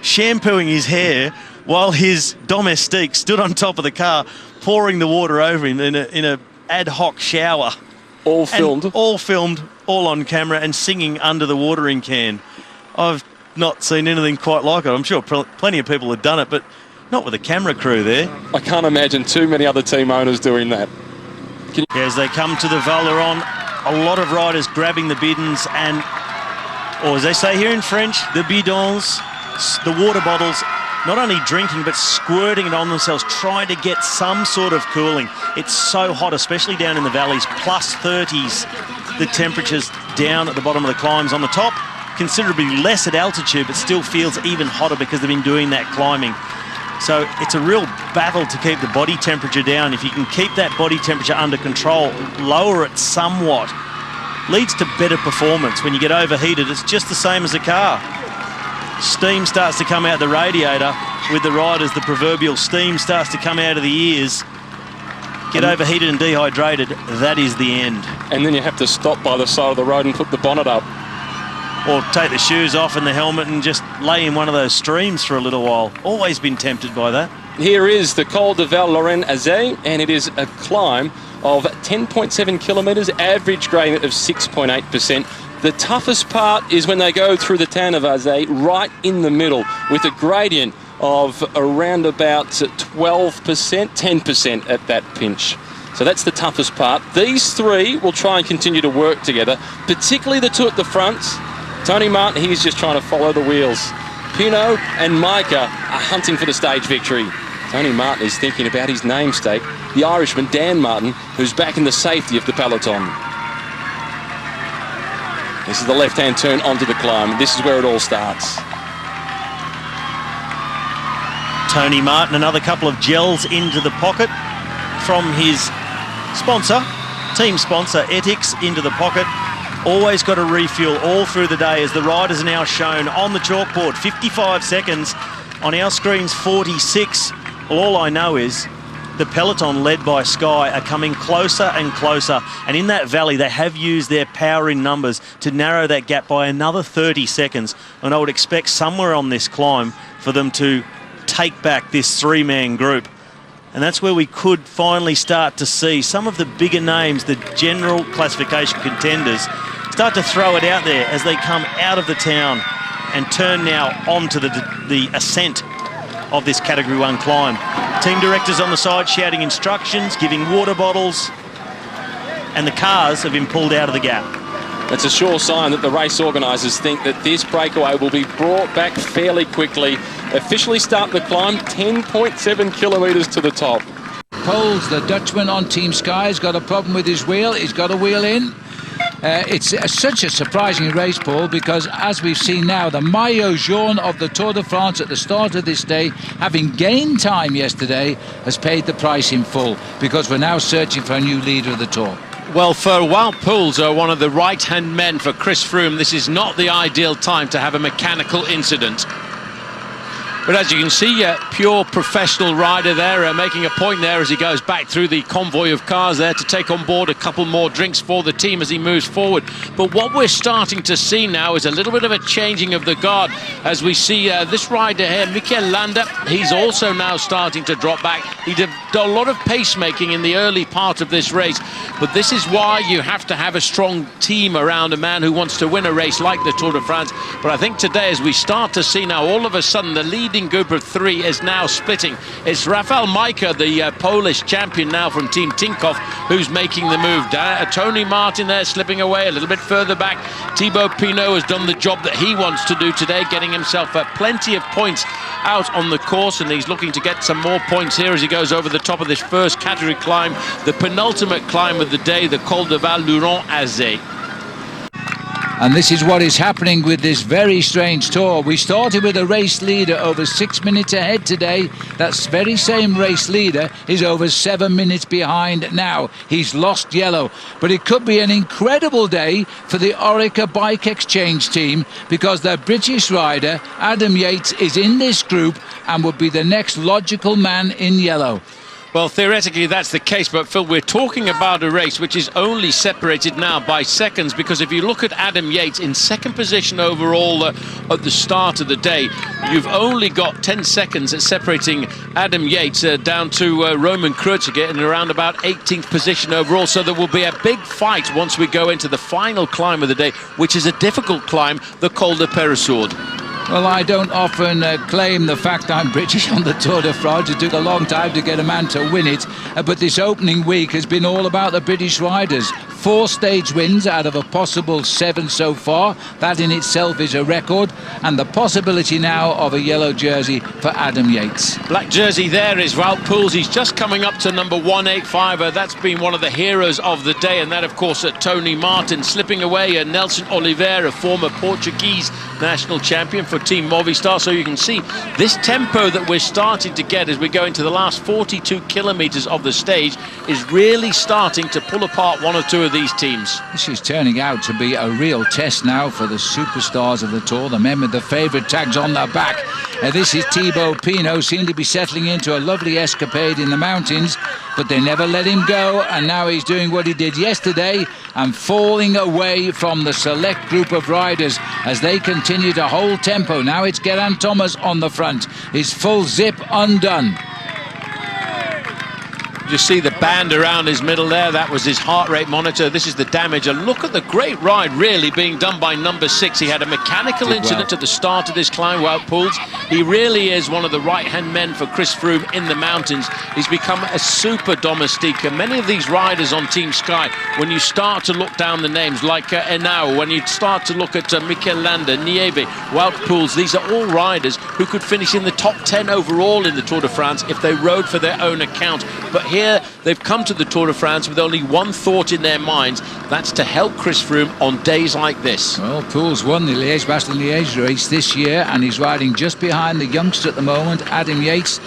shampooing his hair while his domestique stood on top of the car pouring the water over him in a ad hoc shower. All filmed? And all filmed, all on camera, and singing under the watering can. I've not seen anything quite like it. I'm sure plenty of people have done it, but not with a camera crew there. I can't imagine too many other team owners doing that. As they come to the Val d'Aran, a lot of riders grabbing the bidons and, or as they say here in French, the bidons, the water bottles, not only drinking but squirting it on themselves, trying to get some sort of cooling. It's so hot, especially down in the valleys, plus 30s, the temperatures down at the bottom of the climbs. On the top, considerably less at altitude, but still feels even hotter because they've been doing that climbing. So it's a real battle to keep the body temperature down. If you can keep that body temperature under control, lower it somewhat, leads to better performance. When you get overheated, it's just the same as a car. Steam starts to come out the radiator with the riders. The proverbial steam starts to come out of the ears. Get overheated and dehydrated, that is the end. And then you have to stop by the side of the road and put the bonnet up. Or take the shoes off and the helmet and just lay in one of those streams for a little while. Always been tempted by that. Here is the Col de Val-Lorraine-Azé, and it is a climb of 10.7 kilometres, average gradient of 6.8%. The toughest part is when they go through the town of Azé, right in the middle, with a gradient of around about 12%, 10% at that pinch. So that's the toughest part. These three will try and continue to work together, particularly the two at the front. Tony Martin, he's just trying to follow the wheels. Pinot and Majka are hunting for the stage victory. Tony Martin is thinking about his namesake, the Irishman Dan Martin, who's back in the safety of the peloton. This is the left-hand turn onto the climb. This is where it all starts. Tony Martin, another couple of gels into the pocket from his sponsor, team sponsor, Ethics, into the pocket. Always got to refuel all through the day, as the riders are now shown on the chalkboard. 55 seconds, on our screens 46. Well, all I know is the peloton led by Sky are coming closer and closer, and in that valley they have used their power in numbers to narrow that gap by another 30 seconds, and I would expect somewhere on this climb for them to take back this three-man group. And that's where we could finally start to see some of the bigger names, the general classification contenders, start to throw it out there as they come out of the town and turn now onto the ascent of this Category 1 climb. Team directors on the side shouting instructions, giving water bottles, and the cars have been pulled out of the gap. It's a sure sign that the race organisers think that this breakaway will be brought back fairly quickly. Officially start the climb, 10.7 kilometres to the top. Poles, the Dutchman on Team Sky, has got a problem with his wheel. He's got a wheel in. It's such a surprising race, Paul, because as we've seen now, the Maillot Jaune of the Tour de France at the start of this day, having gained time yesterday, has paid the price in full, because we're now searching for a new leader of the Tour. Well, for Wout Poels, one of the right-hand men for Chris Froome, this is not the ideal time to have a mechanical incident. But as you can see, pure professional rider there, making a point there as he goes back through the convoy of cars there to take on board a couple more drinks for the team as he moves forward. But what we're starting to see now is a little bit of a changing of the guard as we see this rider here, Mikel Landa. He's also now starting to drop back. He did a lot of pacemaking in the early part of this race, but this is why you have to have a strong team around a man who wants to win a race like the Tour de France. But I think today, as we start to see now, all of a sudden the leading group of three is now splitting. It's Rafał Majka, the Polish champion now from Team Tinkoff, who's making the move. Tony Martin there slipping away a little bit further back. Thibaut Pinot has done the job that he wants to do today, getting himself plenty of points out on the course, and he's looking to get some more points here as he goes over the top of this first category climb, the penultimate climb of the day, the Col de Val-Louron-Azé. And this is what is happening with this very strange tour. We started with a race leader over 6 minutes ahead today. That very same race leader is over 7 minutes behind now. He's lost yellow. But it could be an incredible day for the Orica Bike Exchange team, because their British rider, Adam Yates, is in this group and would be the next logical man in yellow. Well, theoretically, that's the case, but Phil, we're talking about a race which is only separated now by seconds, because if you look at Adam Yates in second position overall at the start of the day, you've only got 10 seconds at separating Adam Yates down to Roman Kreuziger in around about 18th position overall. So there will be a big fight once we go into the final climb of the day, which is a difficult climb, the Col de Peyresourde. Well, I don't often claim the fact I'm British on the Tour de France. It took a long time to get a man to win it. But this opening week has been all about the British riders. 4 stage wins out of a possible 7 so far. That in itself is a record. And the possibility now of a yellow jersey for Adam Yates. Black jersey there is Wout Poels. He's just coming up to number 185. That's been one of the heroes of the day. And that, of course, Tony Martin. Slipping away, Nelson Oliveira, a former Portuguese national champion for Team Movistar. So you can see this tempo that we're starting to get as we go into the last 42 kilometres of the stage is really starting to pull apart one or two of these teams. This is turning out to be a real test now for the superstars of the Tour, the men with the favourite tags on their back. This is Thibaut Pinot, seemed to be settling into a lovely escapade in the mountains, but they never let him go, and now he's doing what he did yesterday and falling away from the select group of riders as they continue to hold tempo. Now it's Geraint Thomas on the front, his full zip undone. You see the band around his middle there, that was his heart rate monitor. This is the damage. And look at the great ride really being done by number 6. He had a mechanical incident at the start of this climb, Wout Poels. He really is one of the right-hand men for Chris Froome in the mountains. He's become a super domestique. And many of these riders on Team Sky, when you start to look down the names, like Henao, when you start to look at Mikel Landa, Nieve, Wout Poels, these are all riders who could finish in the top 10 overall in the Tour de France if they rode for their own account. But here they've come to the Tour de France with only one thought in their minds, that's to help Chris Froome on days like this. Well, Poels won the Liège-Bastogne-Liège race this year, and he's riding just behind the youngster at the moment, Adam Yates.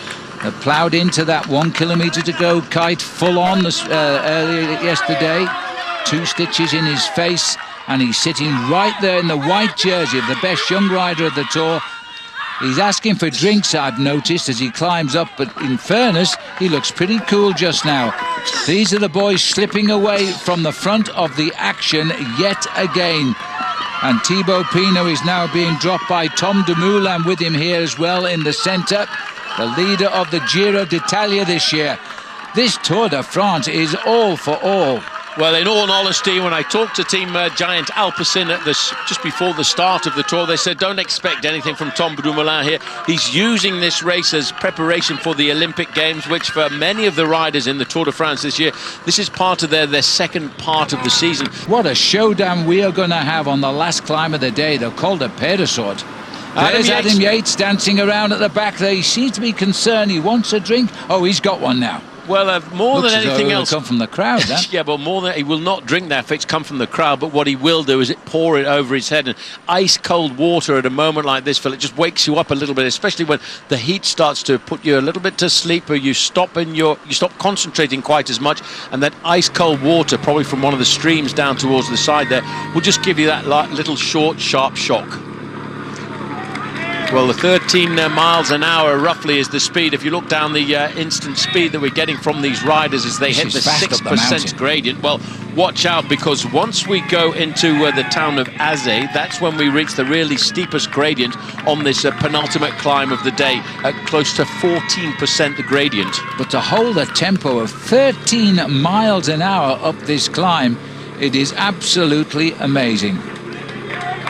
They ploughed into that 1 kilometre to go kite full on earlier yesterday. 2 stitches in his face, and he's sitting right there in the white jersey of the best young rider of the Tour. He's asking for drinks, I've noticed, as he climbs up, but in fairness, he looks pretty cool just now. These are the boys slipping away from the front of the action yet again. And Thibaut Pinot is now being dropped by Tom Dumoulin with him here as well in the centre, the leader of the Giro d'Italia this year. This Tour de France is all for all. Well, in all honesty, when I talked to Team Giant Alpecin at just before the start of the Tour, they said don't expect anything from Tom Dumoulin here. He's using this race as preparation for the Olympic Games, which for many of the riders in the Tour de France this year, this is part of their second part of the season. What a showdown we are going to have on the last climb of the day, the Col de Peyresourde. There's Adam Yates dancing around at the back there. He seems to be concerned. He wants a drink. Oh, he's got one now. Well, more Looks than anything else, come from the crowd. Yeah, but more than he will not drink that if it's come from the crowd. But what he will do is pour it over his head. And ice cold water at a moment like this, Phil, it just wakes you up a little bit, especially when the heat starts to put you a little bit to sleep, or you stop concentrating quite as much. And that ice cold water, probably from one of the streams down towards the side there, will just give you that little short, sharp shock. Well, the 13 miles an hour roughly is the speed. If you look down the instant speed that we're getting from these riders as they hit the 6% gradient, well, watch out, because once we go into the town of Azé, that's when we reach the really steepest gradient on this penultimate climb of the day, at close to 14% the gradient. But to hold a tempo of 13 miles an hour up this climb, it is absolutely amazing.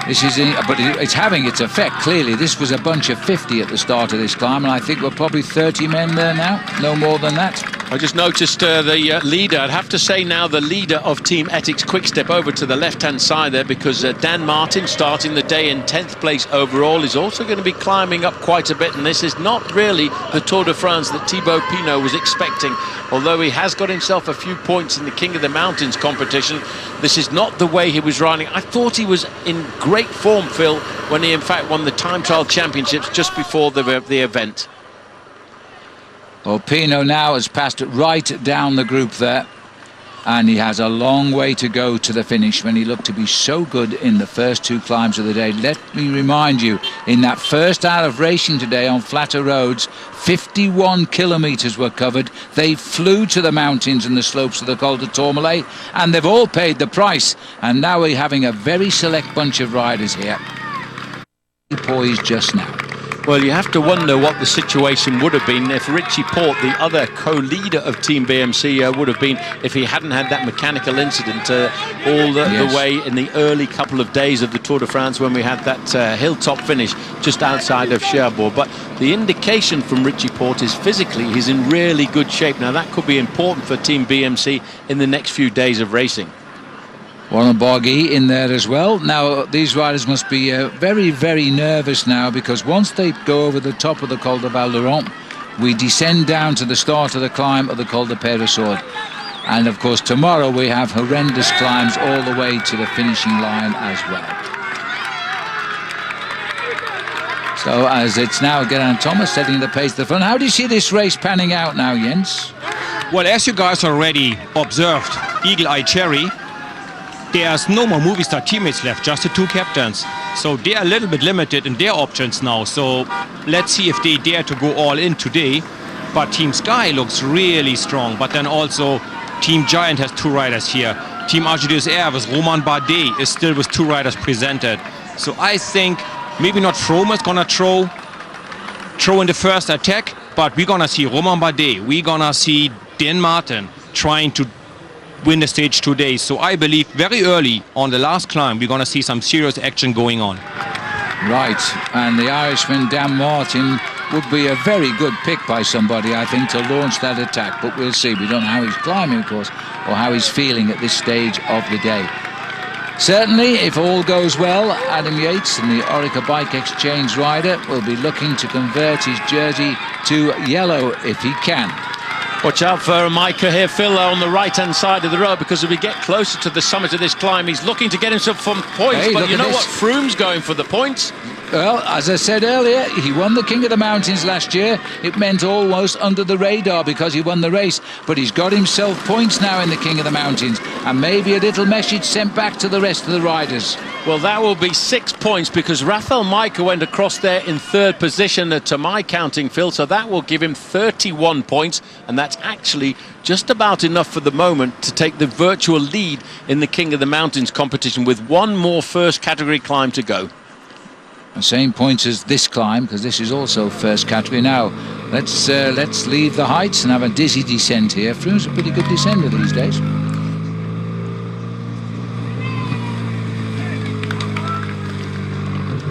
This is, but it's having its effect, clearly. This was a bunch of 50 at the start of this climb, and I think we're probably 30 men there now, no more than that. I just noticed the leader, I'd have to say now the leader of Team Etixx Quick-Step over to the left-hand side there, because Dan Martin, starting the day in 10th place overall, is also going to be climbing up quite a bit, and this is not really the Tour de France that Thibaut Pinot was expecting. Although he has got himself a few points in the King of the Mountains competition, this is not the way he was riding. I thought he was in great form, Phil, when he in fact won the Time Trial Championships just before the event. Well, Pinot now has passed right down the group there, and he has a long way to go to the finish when he looked to be so good in the first two climbs of the day. Let me remind you, in that first hour of racing today on flatter roads, 51 kilometres were covered. They flew to the mountains and the slopes of the Col de Tourmalet, and they've all paid the price. And now we're having a very select bunch of riders here, poised just now. Well, you have to wonder what the situation would have been if Richie Porte, the other co-leader of Team BMC, would have been if he hadn't had that mechanical incident all the way in the early couple of days of the Tour de France, when we had that hilltop finish just outside of Cherbourg. But the indication from Richie Porte is physically he's in really good shape. Now, that could be important for Team BMC in the next few days of racing. Warren Barguil in there as well. Now, these riders must be very, very nervous now, because once they go over the top of the Col de Val d'Aran, we descend down to the start of the climb of the Col de Peyresourde. And, of course, tomorrow we have horrendous climbs all the way to the finishing line as well. So, as it's now Geraint Thomas setting the pace at the front. How do you see this race panning out now, Jens? Well, as you guys already observed, Eagle Eye Cherry, there's no more Movistar teammates left, just the two captains. So they are a little bit limited in their options now. So let's see if they dare to go all in today. But Team Sky looks really strong. But then also Team Giant has two riders here. Team AG2R with Romain Bardet is still with two riders presented. So I think maybe not Froome is gonna throw in the first attack, but we're gonna see Romain Bardet, we're gonna see Dan Martin trying to win the stage today. So I believe very early on the last climb we're going to see some serious action going on. Right, and the Irishman Dan Martin would be a very good pick by somebody, I think, to launch that attack, but we'll see. We don't know how he's climbing, of course, or how he's feeling at this stage of the day. Certainly, if all goes well, Adam Yates and the Orica Bike Exchange rider will be looking to convert his jersey to yellow if he can. Watch out for Micah here, Phil, on the right-hand side of the road, because if we get closer to the summit of this climb, he's looking to get himself some points. Hey, but you know what? Froome's going for the points. Well, as I said earlier, he won the King of the Mountains last year. It meant almost under the radar because he won the race. But he's got himself points now in the King of the Mountains, and maybe a little message sent back to the rest of the riders. Well, that will be 6 points, because Rafael Micah went across there in third position to my counting, Phil. So that will give him 31 points, and that's actually just about enough for the moment to take the virtual lead in the King of the Mountains competition, with one more first category climb to go. The same points as this climb, because this is also first category. Now, let's leave the heights and have a dizzy descent here. Froome's a pretty good descender these days.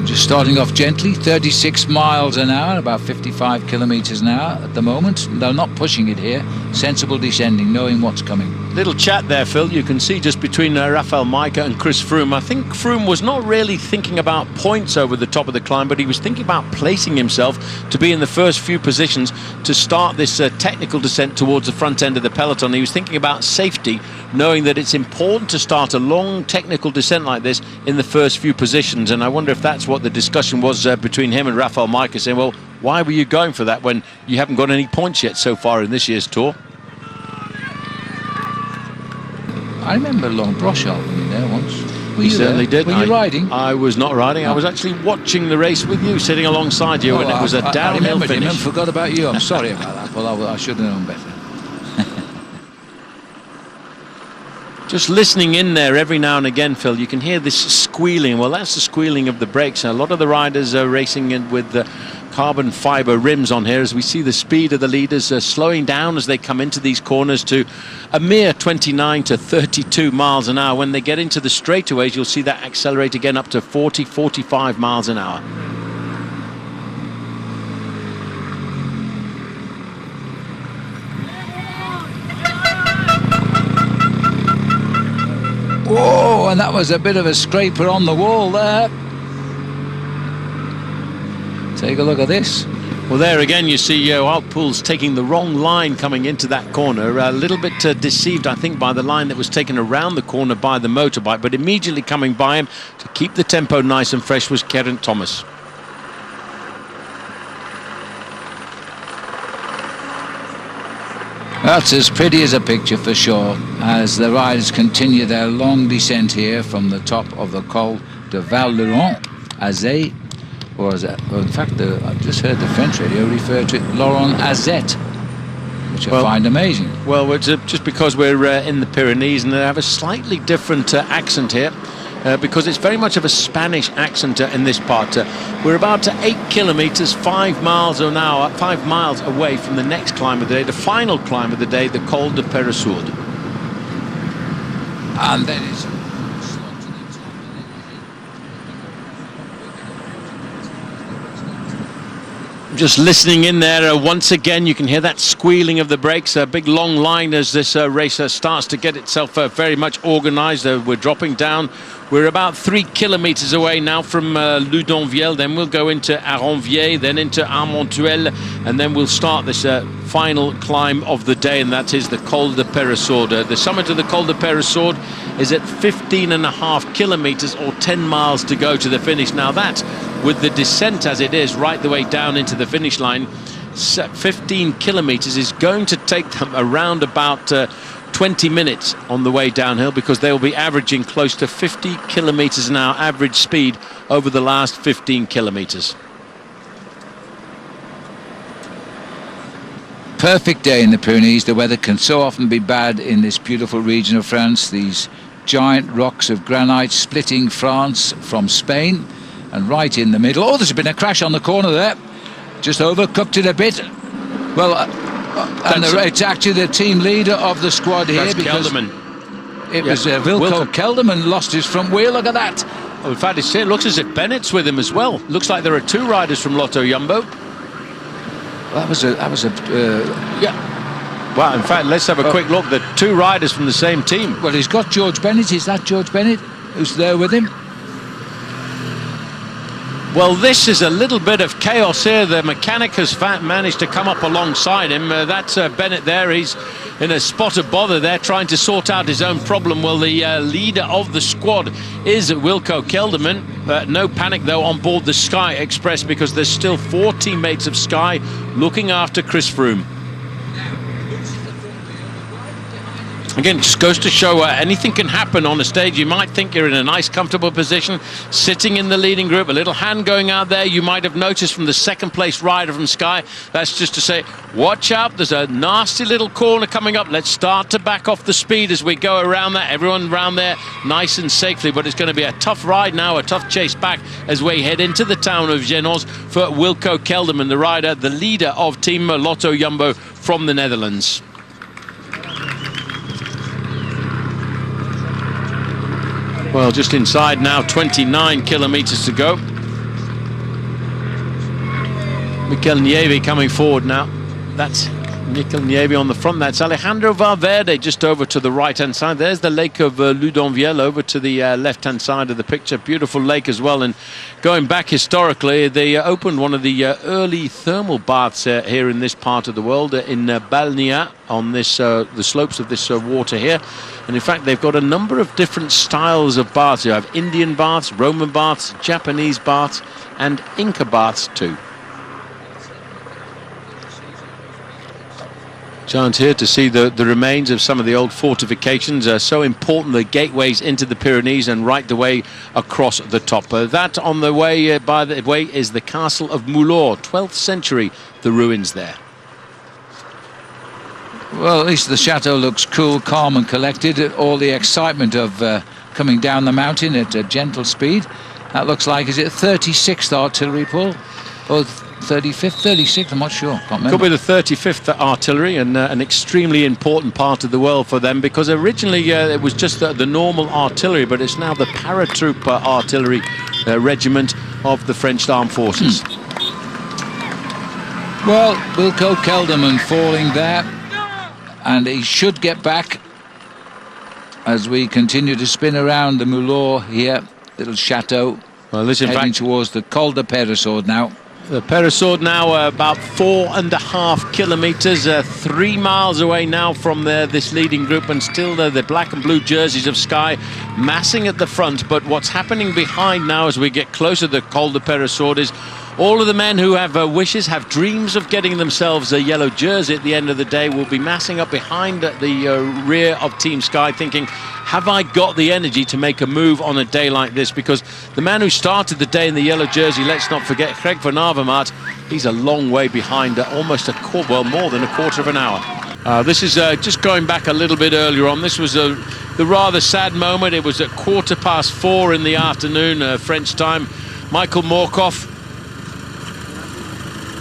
Just starting off gently, 36 miles an hour, about 55 kilometres an hour at the moment. They're not pushing it here. Sensible descending, knowing what's coming. Little chat there, Phil. You can see just between Rafael Micah and Chris Froome. I think Froome was not really thinking about points over the top of the climb, but he was thinking about placing himself to be in the first few positions to start this technical descent towards the front end of the peloton. He was thinking about safety, knowing that it's important to start a long technical descent like this in the first few positions. And I wonder if that's what the discussion was between him and Rafael Micah, saying, well, why were you going for that when you haven't got any points yet so far in this year's Tour? I remember Laurent Brochard being there once. Were He you certainly there? did. Were you riding? I was not riding. I was actually watching the race with you, sitting alongside you, and it was a downhill finish. I forgot about you. I'm sorry about that. Well, I should have known better. Just listening in there every now and again, Phil, you can hear this squealing. Well, that's the squealing of the brakes. A lot of the riders are racing in with the carbon fiber rims on here, as we see the speed of the leaders slowing down as they come into these corners to a mere 29 to 32 miles an hour. When they get into the straightaways, you'll see that accelerate again up to 40, 45 miles an hour. Whoa, and that was a bit of a scraper on the wall there. Take a look at this. Well, there again you see Wout Poels taking the wrong line coming into that corner. A little bit deceived, I think, by the line that was taken around the corner by the motorbike, but immediately coming by him to keep the tempo nice and fresh was Geraint Thomas. That's as pretty as a picture for sure, as the riders continue their long descent here from the top of the Col de Val-Laurent-Azet, or in fact, I've just heard the French radio refer to it, Laurent Azet, which I find amazing. Well, it's just because we're in the Pyrenees and they have a slightly different accent here. Because it's very much of a Spanish accent in this part. We're about 8 kilometers, 5 miles an hour, 5 miles away from the next climb of the day, the final climb of the day, the Col de Peyresourde. And then it's just listening in there once again, you can hear that squealing of the brakes. A big long line as this race starts to get itself very much organised. We're dropping down. We're about 3 kilometers away now from Loudonvielle. Then we'll go into Aronvier, then into Armontuel, and then we'll start this final climb of the day, and that is the Col de Peyresourde. The summit of the Col de Peyresourde is at 15.5 kilometers or 10 miles to go to the finish. Now that, with the descent as it is right the way down into the finish line, 15 kilometers is going to take them around about 20 minutes on the way downhill, because they will be averaging close to 50 kilometers an hour average speed over the last 15 kilometers. perfect day in the Pyrenees. The weather can so often be bad in this beautiful region of France. These giant rocks of granite splitting France from Spain, and right in the middle. Oh, there's been a crash on the corner there. Just overcooked it a bit. Well, it's actually the team leader of the squad here. That's because Kelderman. It was Wilco Kelderman lost his front wheel. Look at that. Oh, in fact, it looks as if Bennett's with him as well. Looks like there are two riders from Lotto Jumbo. That was a yeah. Well, in fact, let's have a quick look. The two riders from the same team. Well, he's got George Bennett. Is that George Bennett who's there with him? Well, this is a little bit of chaos here. The mechanic has managed to come up alongside him. That's Bennett there. He's in a spot of bother there, trying to sort out his own problem. Well, the leader of the squad is Wilco Kelderman. No panic, though, on board the Sky Express, because there's still 4 teammates of Sky looking after Chris Froome. Again, just goes to show anything can happen on a stage. You might think you're in a nice, comfortable position, sitting in the leading group, a little hand going out there. You might have noticed from the second-place rider from Sky. That's just to say, watch out, there's a nasty little corner coming up. Let's start to back off the speed as we go around that. Everyone around there nice and safely, but it's going to be a tough ride now, a tough chase back as we head into the town of Génoz for Wilco Kelderman, the rider, the leader of Team Lotto Jumbo from the Netherlands. Well, just inside now, 29 kilometers to go. Mikel Nieve coming forward now. That's Mikel Nieve on the front. That's Alejandro Valverde just over to the right-hand side. There's the lake of Loudonvielle over to the left-hand side of the picture. Beautiful lake as well. And going back historically, they opened one of the early thermal baths here in this part of the world, in Balnia, on this the slopes of this water here. And in fact, they've got a number of different styles of baths. You have Indian baths, Roman baths, Japanese baths, and Inca baths too. Chance here to see the remains of some of the old fortifications. So important, the gateways into the Pyrenees and right the way across the top. That on the way, by the way, is the castle of Moulors, 12th century, the ruins there. Well, at least the chateau looks cool, calm and collected. All the excitement of coming down the mountain at a gentle speed. That looks like, is it 36th artillery, Paul? Or 35th, 36th, I'm not sure. Can't remember. Could be the 35th artillery, and an extremely important part of the world for them, because originally it was just the normal artillery, but it's now the paratroop artillery regiment of the French armed forces. Well, Wilco Kelderman falling there, and he should get back as we continue to spin around the Moulors here, little chateau. Well, this in heading fact towards the Col de Peyresourde now. The Peyresourde now about 4.5 kilometres, 3 miles away now from this leading group, and still the black and blue jerseys of Sky massing at the front. But what's happening behind now as we get closer to the Col de Peyresourde is all of the men who have wishes, have dreams of getting themselves a yellow jersey at the end of the day, will be massing up behind the rear of Team Sky, thinking, have I got the energy to make a move on a day like this? Because the man who started the day in the yellow jersey, let's not forget, Greg van Avermaet, he's a long way behind, almost more than a quarter of an hour. This is just going back a little bit earlier on. This was the rather sad moment. It was at 4:15 in the afternoon, French time. Michael Morkov,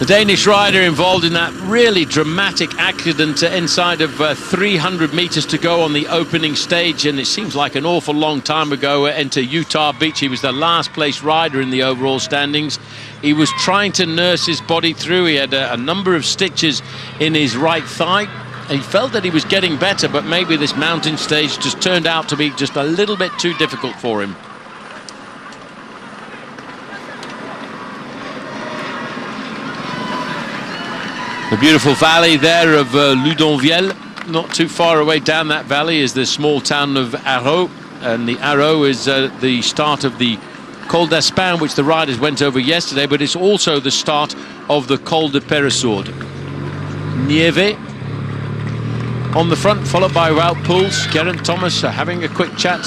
the Danish rider involved in that really dramatic accident inside of 300 meters to go on the opening stage, and it seems like an awful long time ago, into Utah Beach. He was the last place rider in the overall standings. He was trying to nurse his body through. He had a number of stitches in his right thigh. He felt that he was getting better, but maybe this mountain stage just turned out to be just a little bit too difficult for him. The beautiful valley there of Loudonvielle. Not too far away down that valley is the small town of Arreau, and the Arreau is the start of the Col d'Aspin, which the riders went over yesterday, but it's also the start of the Col de Peyresourde. Nieve on the front, followed by Wout Poels. Geraint Thomas having a quick chat.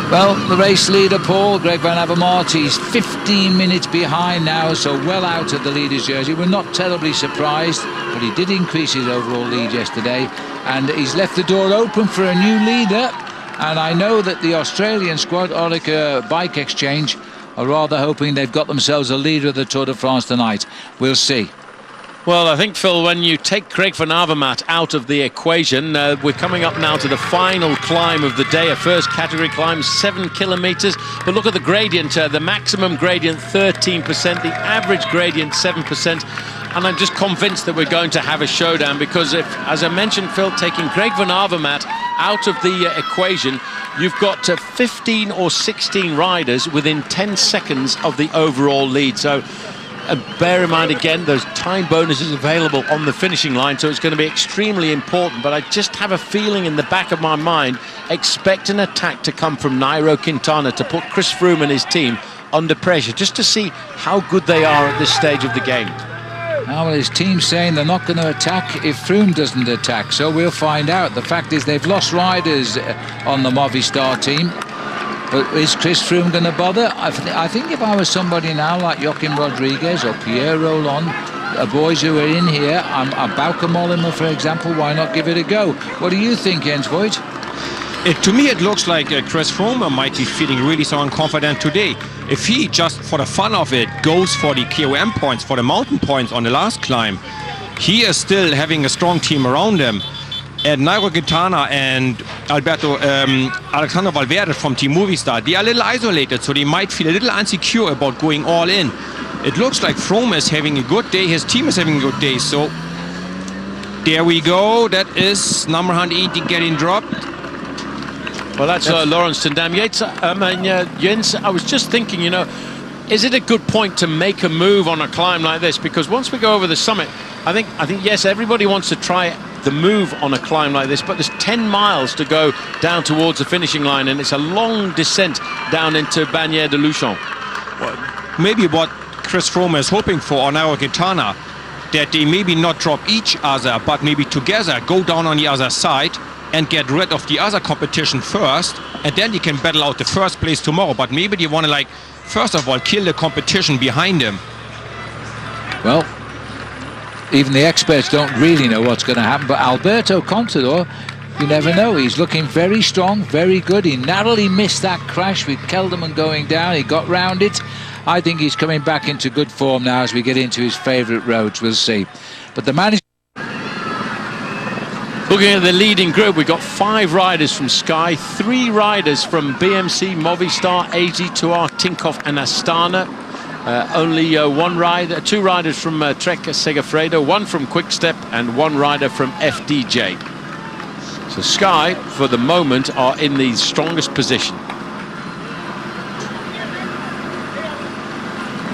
Well, the race leader, Paul, Greg van Avermaet, he's 15 minutes behind now, so well out of the leader's jersey. We're not terribly surprised, but he did increase his overall lead yesterday, and he's left the door open for a new leader. And I know that the Australian squad, Orica Bike Exchange, are rather hoping they've got themselves a leader of the Tour de France tonight. We'll see. Well, I think, Phil, when you take Greg van Avermaet out of the equation, we're coming up now to the final climb of the day, a first category climb, 7 kilometres. But look at the gradient, the maximum gradient 13%, the average gradient 7%. And I'm just convinced that we're going to have a showdown, because if, as I mentioned, Phil, taking Greg van Avermaet out of the equation, you've got 15 or 16 riders within 10 seconds of the overall lead. So bear in mind, again, there's time bonuses available on the finishing line, so it's going to be extremely important. But I just have a feeling in the back of my mind, expect an attack to come from Nairo Quintana to put Chris Froome and his team under pressure, just to see how good they are at this stage of the game. Now, well, his team's saying they're not going to attack if Froome doesn't attack, so we'll find out. The fact is they've lost riders on the Movistar team. But is Chris Froome going to bother? I think if I was somebody now like Joaquim Rodriguez or Pierre Rolland, boys who are in here, Bauke Mollema, for example, why not give it a go? What do you think, Jens Voigt? To me, it looks like Chris Froome might be feeling really so confident today. If he, just for the fun of it, goes for the KOM points, for the mountain points on the last climb, he is still having a strong team around him. And Nairo Quintana and Alexander Valverde from Team Movistar, they are a little isolated, so they might feel a little insecure about going all in. It looks like Froome is having a good day, his team is having a good day, so there we go. That is number 180 getting dropped. Well, that's Laurens ten Dam. Jens, I was just thinking, you know, is it a good point to make a move on a climb like this? Because once we go over the summit, I think yes, everybody wants to try the move on a climb like this, but there's 10 miles to go down towards the finishing line, and it's a long descent down into Bagnères de Luchon. Well, maybe what Chris Froome is hoping for, or Nairo Quintana, that they maybe not drop each other, but maybe together go down on the other side and get rid of the other competition first, and then they can battle out the first place tomorrow. But maybe they want to, like, first of all, kill the competition behind them. Well, even the experts don't really know what's going to happen, but Alberto Contador, you never know. He's looking very strong, very good. He narrowly missed that crash with Kelderman going down. He got round it. I think he's coming back into good form now as we get into his favourite roads. We'll see. But the man is... Looking at the leading group, we've got 5 riders from Sky, 3 riders from BMC, Movistar, AG2R, Tinkoff and Astana. Only 2 riders from Trek Segafredo, 1 from Quick-Step and 1 rider from FDJ. So Sky, for the moment, are in the strongest position.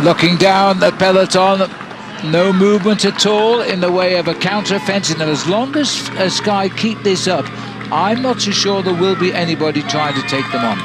Looking down the peloton, no movement at all in the way of a counter-offensive. And as long as Sky keep this up, I'm not so sure there will be anybody trying to take them on.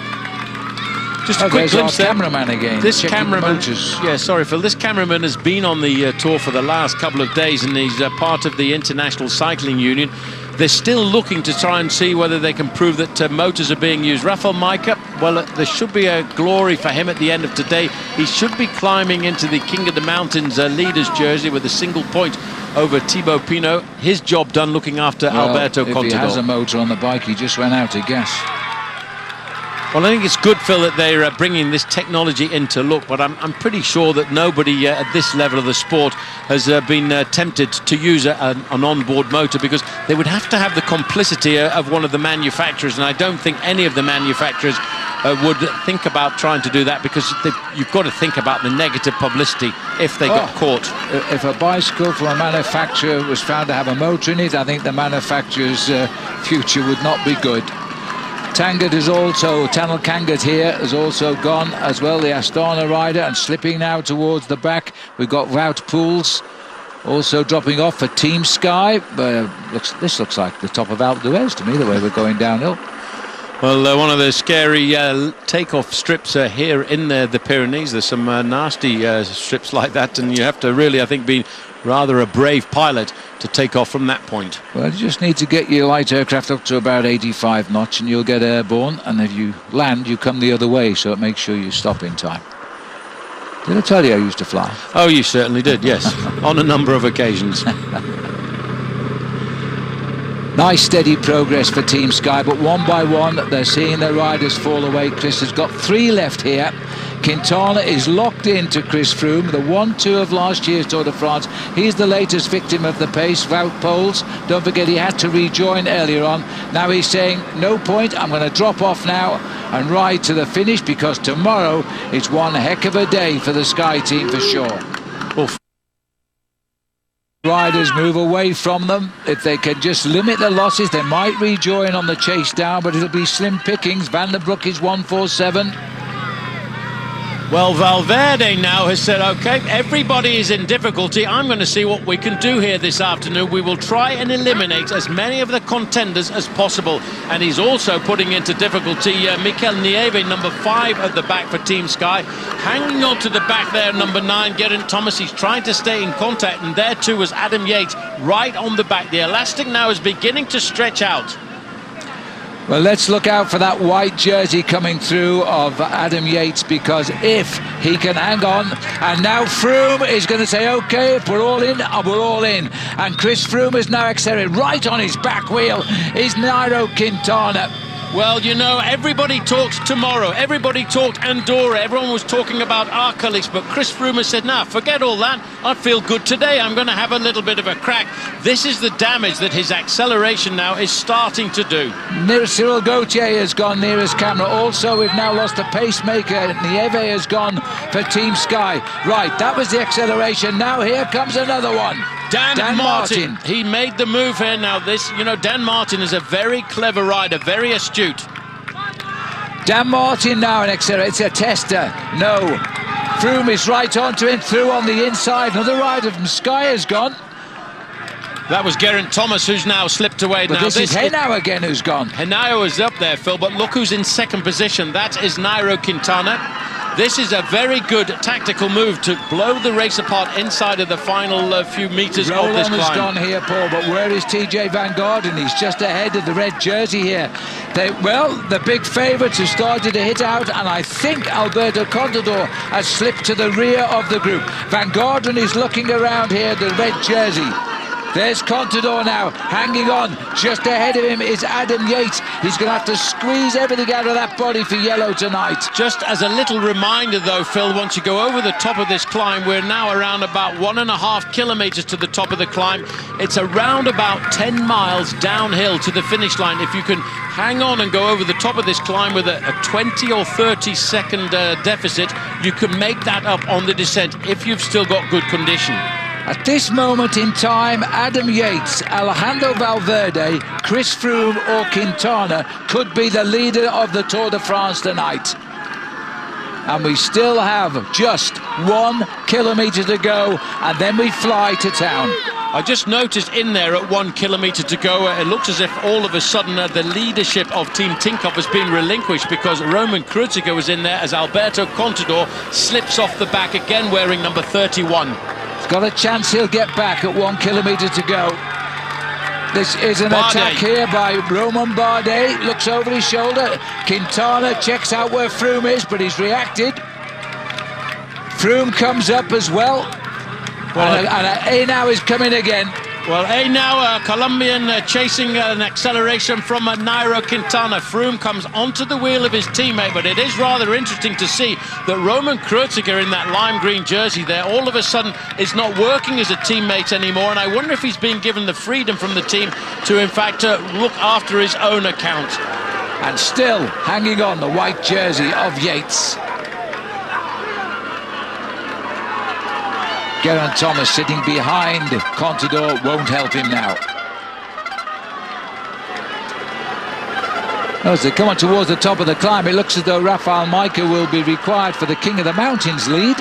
Just a quick glimpse there. Cameraman again. This cameraman, yeah, sorry Phil, this cameraman has been on the tour for the last couple of days, and he's part of the International Cycling Union. They're still looking to try and see whether they can prove that motors are being used. Rafael Majka, well, there should be a glory for him at the end of today. He should be climbing into the King of the Mountains leader's jersey with a single point over Thibaut Pinot. His job done looking after Alberto Contador. If he has a motor on the bike, he just ran out of gas. Well, I think it's good, Phil, that they're bringing this technology into look, but I'm pretty sure that nobody at this level of the sport has been tempted to use an onboard motor, because they would have to have the complicity of one of the manufacturers, and I don't think any of the manufacturers would think about trying to do that, because you've got to think about the negative publicity if they got caught. If a bicycle from a manufacturer was found to have a motor in it, I think the manufacturer's future would not be good. Tangut is also, Tanel Kangut here has also gone as well, the Astana rider, and slipping now towards the back. We've got Wout Poels also dropping off for Team Sky. But this looks like the top of Alpe d'Huez to me, the way we're going downhill. Well, one of the scary takeoff strips here in the Pyrenees. There's some nasty strips like that, and you have to really, I think, be rather a brave pilot to take off from that point. Well, you just need to get your light aircraft up to about 85 knots and you'll get airborne, and if you land, you come the other way, so it makes sure you stop in time. Did I tell you I used to fly? Oh, you certainly did, yes, on a number of occasions. Nice steady progress for Team Sky, but one by one they're seeing their riders fall away. Chris has got 3 left here. Quintana is locked into Chris Froome, the 1-2 of last year's Tour de France. He's the latest victim of the pace. Wout Poels, don't forget he had to rejoin earlier on. Now he's saying, no point, I'm going to drop off now and ride to the finish, because tomorrow is one heck of a day for the Sky team for sure. Oof. Riders move away from them. If they can just limit the losses, they might rejoin on the chase down, but it'll be slim pickings. Van der Broek is 147. Well, Valverde now has said, OK, everybody is in difficulty. I'm going to see what we can do here this afternoon. We will try and eliminate as many of the contenders as possible. And he's also putting into difficulty Mikel Nieve, number 5 at the back for Team Sky. Hanging on to the back there, number 9, Geraint Thomas. He's trying to stay in contact. And there too was Adam Yates right on the back. The elastic now is beginning to stretch out. Well, let's look out for that white jersey coming through of Adam Yates, because if he can hang on, and now Froome is going to say, OK, if we're all in, we're all in. And Chris Froome is now accelerated. Right on his back wheel is Nairo Quintana. Well, you know, everybody talked tomorrow. Everybody talked Andorra. Everyone was talking about Arcalis, but Chris Froome has said, nah, forget all that. I feel good today. I'm going to have a little bit of a crack. This is the damage that his acceleration now is starting to do. Cyril Gauthier has gone near his camera. Also, we've now lost a pacemaker. Nieve has gone for Team Sky. Right, that was the acceleration. Now here comes another one. Dan Martin. He made the move here now. Dan Martin is a very clever rider, very astute. Dan Martin now an accelerator. It's a tester. No. Froome is right onto him, through on the inside. Another rider from Sky has gone. That was Geraint Thomas, who's now slipped away. But now this is Henao again who's gone. Henao is up there, Phil, but look who's in second position. That is Nairo Quintana. This is a very good tactical move to blow the race apart inside of the final few metres of this Roland has climb. gone here, Paul, but where is TJ Van Garderen? He's just ahead of the red jersey here. The big favourites have started to hit out, and I think Alberto Contador has slipped to the rear of the group. Van Garderen is looking around here, the red jersey. There's Contador now, hanging on. Just ahead of him is Adam Yates. He's going to have to squeeze everything out of that body for yellow tonight. Just as a little reminder, though, Phil, once you go over the top of this climb, we're now around about 1.5 kilometres to the top of the climb. It's around about 10 miles downhill to the finish line. If you can hang on and go over the top of this climb with a 20 or 30 second deficit, you can make that up on the descent if you've still got good condition. At this moment in time, Adam Yates, Alejandro Valverde, Chris Froome or Quintana could be the leader of the Tour de France tonight. And we still have just 1 kilometre to go, and then we fly to town. I just noticed in there at 1 kilometre to go, it looks as if all of a sudden the leadership of Team Tinkoff has been relinquished, because Roman Kreuziger was in there as Alberto Contador slips off the back again wearing number 31. He's got a chance he'll get back at 1 kilometre to go. This is an attack here by Romain Bardet. Looks over his shoulder. Quintana checks out where Froome is, but he's reacted. Froome comes up as well. And Henao is coming again. Well, now Colombian chasing an acceleration from Nairo Quintana. Froome comes onto the wheel of his teammate, but it is rather interesting to see that Roman Kreuziger in that lime green jersey there all of a sudden is not working as a teammate anymore, and I wonder if he's been given the freedom from the team to in fact look after his own account. And still hanging on the white jersey of Yates. Geraint Thomas sitting behind Contador won't help him now. As they come on towards the top of the climb, it looks as though Rafał Majka will be required for the King of the Mountains lead.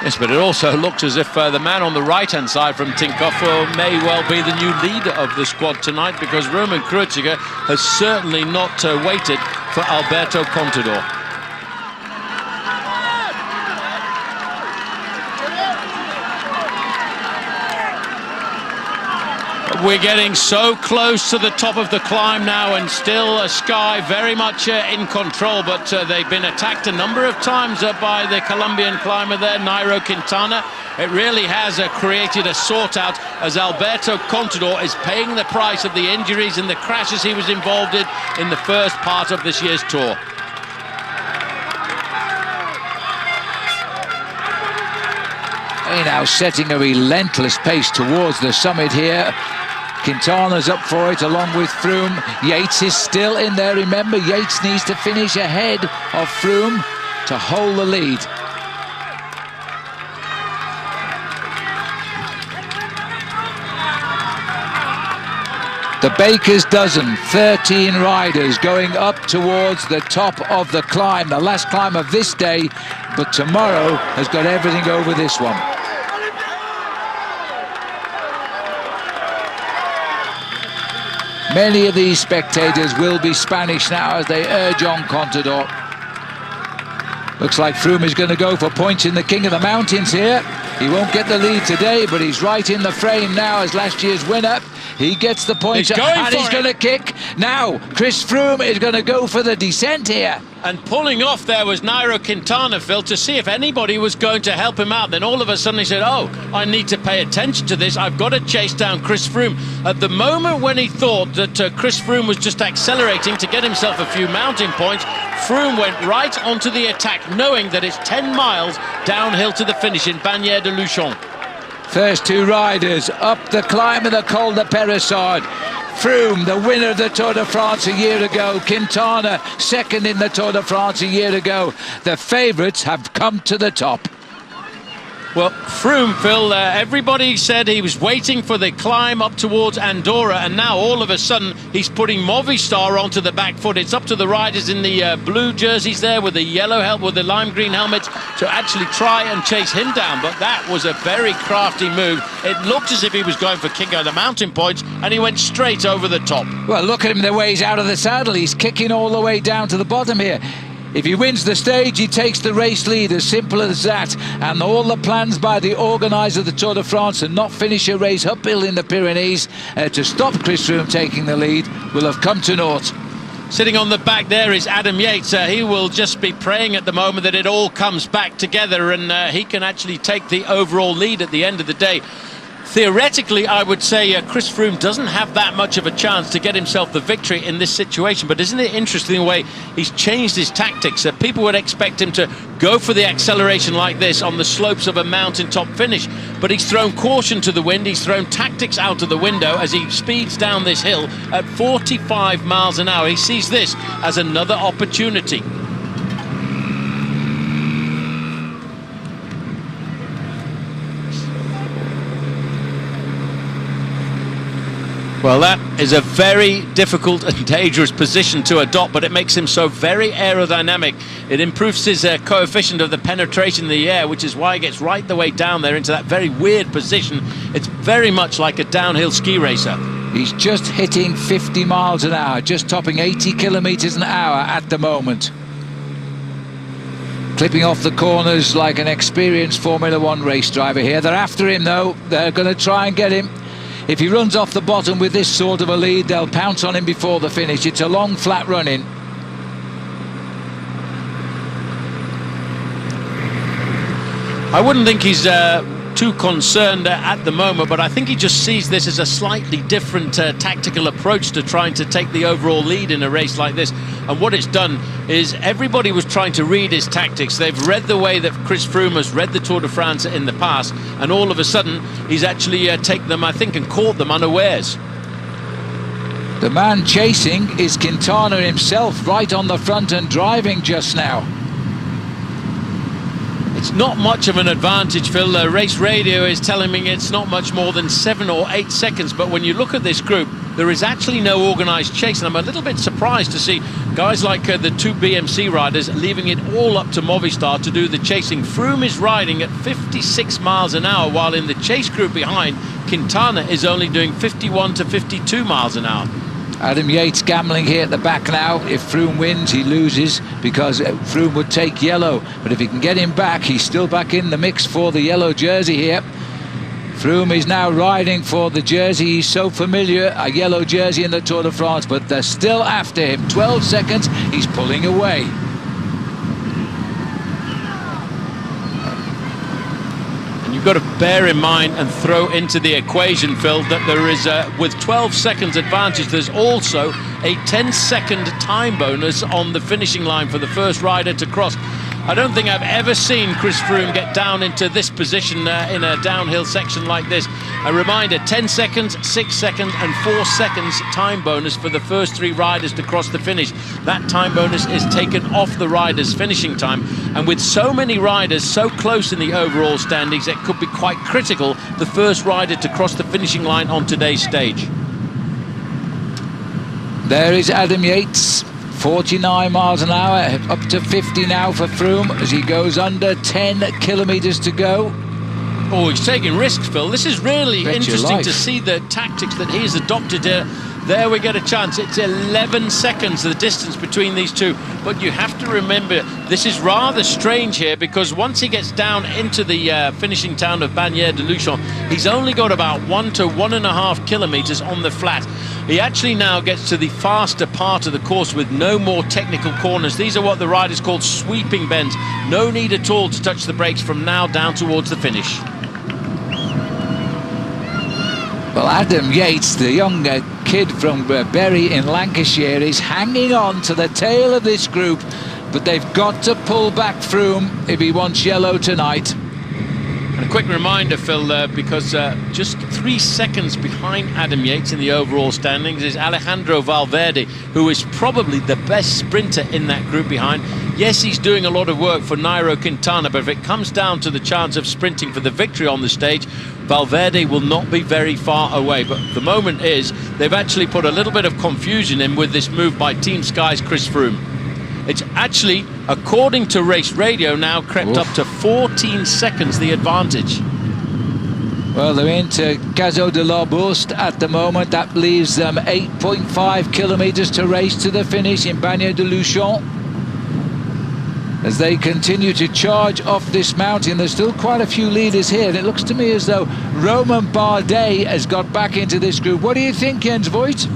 Yes, but it also looks as if the man on the right-hand side from Tinkoff may well be the new leader of the squad tonight, because Roman Kreuziger has certainly not waited for Alberto Contador. We're getting so close to the top of the climb now, and still Sky very much in control, but they've been attacked a number of times by the Colombian climber there, Nairo Quintana. It really has created a sort-out as Alberto Contador is paying the price of the injuries and the crashes he was involved in the first part of this year's Tour. Now setting a relentless pace towards the summit here. Quintana's up for it along with Froome. Yates is still in there. Remember, Yates needs to finish ahead of Froome to hold the lead. The Baker's Dozen, 13 riders going up towards the top of the climb, the last climb of this day, but tomorrow has got everything over this one. Many of these spectators will be Spanish now as they urge on Contador. Looks like Froome is going to go for points in the King of the Mountains here. He won't get the lead today, but he's right in the frame now as last year's winner. He gets the points and he's going to kick. Now, Chris Froome is going to go for the descent here. And pulling off there was Nairo Quintana, Phil, to see if anybody was going to help him out. Then all of a sudden he said, oh, I need to pay attention to this. I've got to chase down Chris Froome. At the moment when he thought that Chris Froome was just accelerating to get himself a few mountain points, Froome went right onto the attack, knowing that it's 10 miles downhill to the finish in Bagnères de Luchon. First two riders up the climb of the Col de Peyrassard. Froome, the winner of the Tour de France a year ago. Quintana, second in the Tour de France a year ago. The favourites have come to the top. Well, Froome, Phil, everybody said he was waiting for the climb up towards Andorra, and now all of a sudden he's putting Movistar onto the back foot. It's up to the riders in the blue jerseys there with the yellow helmet, with the lime green helmets, to actually try and chase him down. But that was a very crafty move. It looked as if he was going for King of the Mountain points, and he went straight over the top. Well, look at him the way he's out of the saddle. He's kicking all the way down to the bottom here. If he wins the stage, he takes the race lead, as simple as that. And all the plans by the organiser of the Tour de France to not finish a race uphill in the Pyrenees to stop Chris Froome taking the lead will have come to naught. Sitting on the back there is Adam Yates. He will just be praying at the moment that it all comes back together and he can actually take the overall lead at the end of the day. Theoretically, I would say Chris Froome doesn't have that much of a chance to get himself the victory in this situation, but isn't it interesting the way he's changed his tactics? People would expect him to go for the acceleration like this on the slopes of a mountaintop finish, but he's thrown caution to the wind, he's thrown tactics out of the window as he speeds down this hill at 45 miles an hour. He sees this as another opportunity. Well, that is a very difficult and dangerous position to adopt, but it makes him so very aerodynamic. It improves his coefficient of the penetration in the air, which is why he gets right the way down there into that very weird position. It's very much like a downhill ski racer. He's just hitting 50 miles an hour, just topping 80 kilometres an hour at the moment. Clipping off the corners like an experienced Formula One race driver here. They're after him, though. They're going to try and get him. If he runs off the bottom with this sort of a lead, they'll pounce on him before the finish. It's a long, flat run-in. I wouldn't think he's too concerned at the moment, but I think he just sees this as a slightly different tactical approach to trying to take the overall lead in a race like this. And what it's done is everybody was trying to read his tactics. They've read the way that Chris Froome has read the Tour de France in the past, and all of a sudden he's actually taken them, I think, and caught them unawares. The man chasing is Quintana himself, right on the front and driving just now. It's not much of an advantage, Phil. Race radio is telling me it's not much more than 7 or 8 seconds, but when you look at this group, there is actually no organised chase, and I'm a little bit surprised to see guys like the two BMC riders leaving it all up to Movistar to do the chasing. Froome is riding at 56 miles an hour, while in the chase group behind, Quintana is only doing 51 to 52 miles an hour. Adam Yates gambling here at the back now. If Froome wins, he loses because Froome would take yellow. But if he can get him back, he's still back in the mix for the yellow jersey here. Froome is now riding for the jersey he's so familiar, a yellow jersey in the Tour de France, but they're still after him. 12 seconds, he's pulling away. You've got to bear in mind and throw into the equation, Phil, that there is, with 12 seconds advantage, there's also a 10-second time bonus on the finishing line for the first rider to cross. I don't think I've ever seen Chris Froome get down into this position in a downhill section like this. A reminder, 10 seconds, 6 seconds and 4 seconds time bonus for the first 3 riders to cross the finish. That time bonus is taken off the rider's finishing time. And with so many riders so close in the overall standings, it could be quite critical, the first rider to cross the finishing line on today's stage. There is Adam Yates. 49 miles an hour, up to 50 now for Froome as he goes under 10 kilometres to go. Oh, he's taking risks, Phil. This is really interesting to see the tactics that he's adopted here. There we get a chance. It's 11 seconds, the distance between these two. But you have to remember, this is rather strange here because once he gets down into the finishing town of Bagnères-de-Luchon, he's only got about 1 to 1.5 kilometres on the flat. He actually now gets to the faster part of the course with no more technical corners. These are what the riders call sweeping bends. No need at all to touch the brakes from now down towards the finish. Well, Adam Yates, the young kid from Bury in Lancashire, is hanging on to the tail of this group, but they've got to pull back Froome if he wants yellow tonight. And a quick reminder, Phil, because just 3 seconds behind Adam Yates in the overall standings is Alejandro Valverde, who is probably the best sprinter in that group behind. Yes, he's doing a lot of work for Nairo Quintana, but if it comes down to the chance of sprinting for the victory on the stage, Valverde will not be very far away. But the moment is, they've actually put a little bit of confusion in with this move by Team Sky's Chris Froome. It's actually, according to Race Radio, now crept up to 14 seconds the advantage. Well, they're into Cazo de la Bourse at the moment. That leaves them 8.5 kilometres to race to the finish in Bagnères-de-Luchon. as they continue to charge off this mountain. There's still quite a few leaders here, and it looks to me as though Romain Bardet has got back into this group. What do you think, Jens Voigt?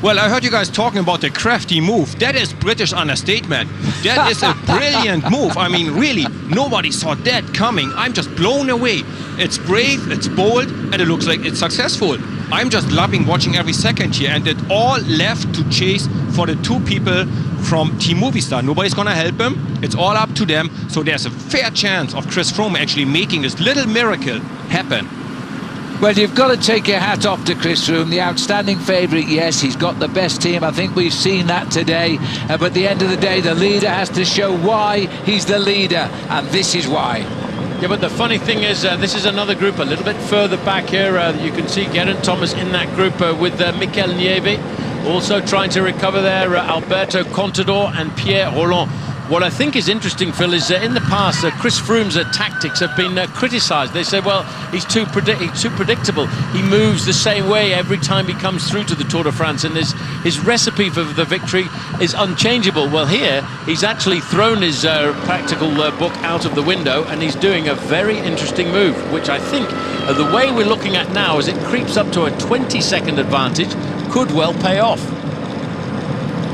Well, I heard you guys talking about the crafty move. That is British understatement. That is a brilliant move. I mean, really, nobody saw that coming. I'm just blown away. It's brave, it's bold, and it looks like it's successful. I'm just loving watching every second here, and it all left to chase for the two people from Team Movistar. Nobody's gonna help him. It's all up to them. So there's a fair chance of Chris Froome actually making this little miracle happen. Well, you've got to take your hat off to Chris Froome, the outstanding favourite. Yes, he's got the best team. I think we've seen that today. But at the end of the day, the leader has to show why he's the leader, and this is why. Yeah, but the funny thing is, this is another group a little bit further back here. You can see Geraint Thomas in that group with Mikel Nieve. Also trying to recover there, Alberto Contador and Pierre Rolland. What I think is interesting, Phil, is in the past, Chris Froome's tactics have been criticised. They say, well, he's too predictable. He moves the same way every time he comes through to the Tour de France, and his recipe for the victory is unchangeable. Well, here, he's actually thrown his practical book out of the window, and he's doing a very interesting move, which I think the way we're looking at now, as it creeps up to a 20-second advantage, could well pay off.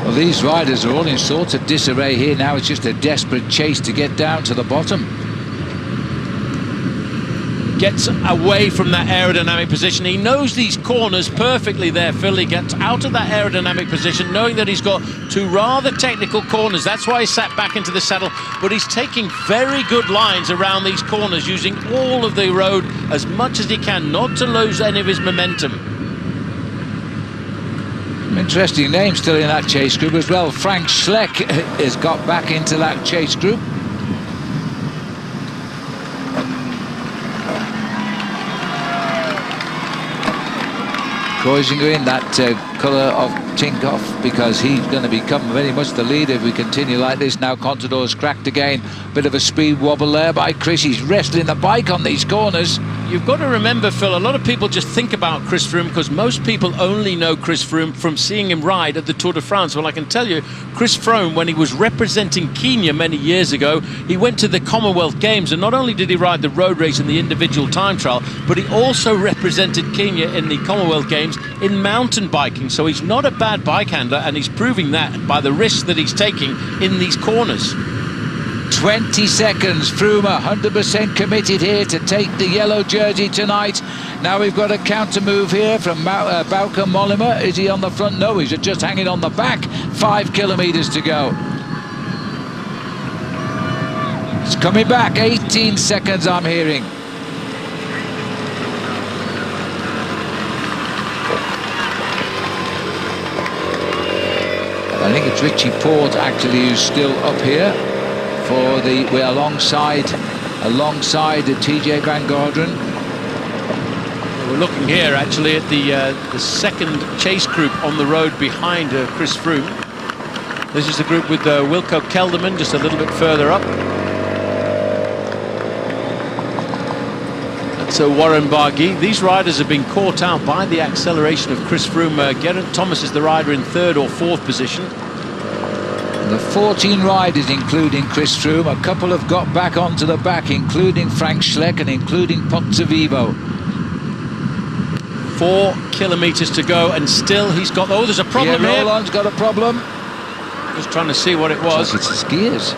Well, these riders are all in sorts of disarray here now. It's just a desperate chase to get down to the bottom. Gets away from that aerodynamic position. He knows these corners perfectly there, Phil. He gets out of that aerodynamic position, knowing that he's got two rather technical corners. That's why he sat back into the saddle. But he's taking very good lines around these corners, using all of the road as much as he can, not to lose any of his momentum. Interesting name still in that chase group as well. Frank Schleck has got back into that chase group. Kreuziger in that colour of Tinkoff, because he's going to become very much the leader if we continue like this. Now Contador's cracked again. Bit of a speed wobble there by Chris. He's wrestling the bike on these corners. You've got to remember, Phil, a lot of people just think about Chris Froome because most people only know Chris Froome from seeing him ride at the Tour de France. Well, I can tell you, Chris Froome, when he was representing Kenya many years ago, he went to the Commonwealth Games, and not only did he ride the road race and the individual time trial, but he also represented Kenya in the Commonwealth Games in mountain biking. So he's not a bad bike handler, and he's proving that by the risks that he's taking in these corners. 20 seconds. Froome 100% committed here to take the yellow jersey tonight. Now we've got a counter move here from Bauke Mollema. Is he on the front? No, he's just hanging on the back. 5 kilometers to go. It's coming back. 18 seconds I'm hearing. I think it's Richie Porte actually who's still up here. We're alongside the TJ Van Garderen. We're looking here actually at the second chase group on the road behind Chris Froome. This is the group with Wilco Kelderman just a little bit further up. That's Warren Barguil. These riders have been caught out by the acceleration of Chris Froome. Geraint Thomas is the rider in 3rd or 4th position. The 14 riders, including Chris Froome, a couple have got back onto the back, including Frank Schleck and including Pozzovivo. 4 kilometers to go, and still he's got... Oh, there's a problem here. Roland's got a problem. Just trying to see what it was. It's his gears.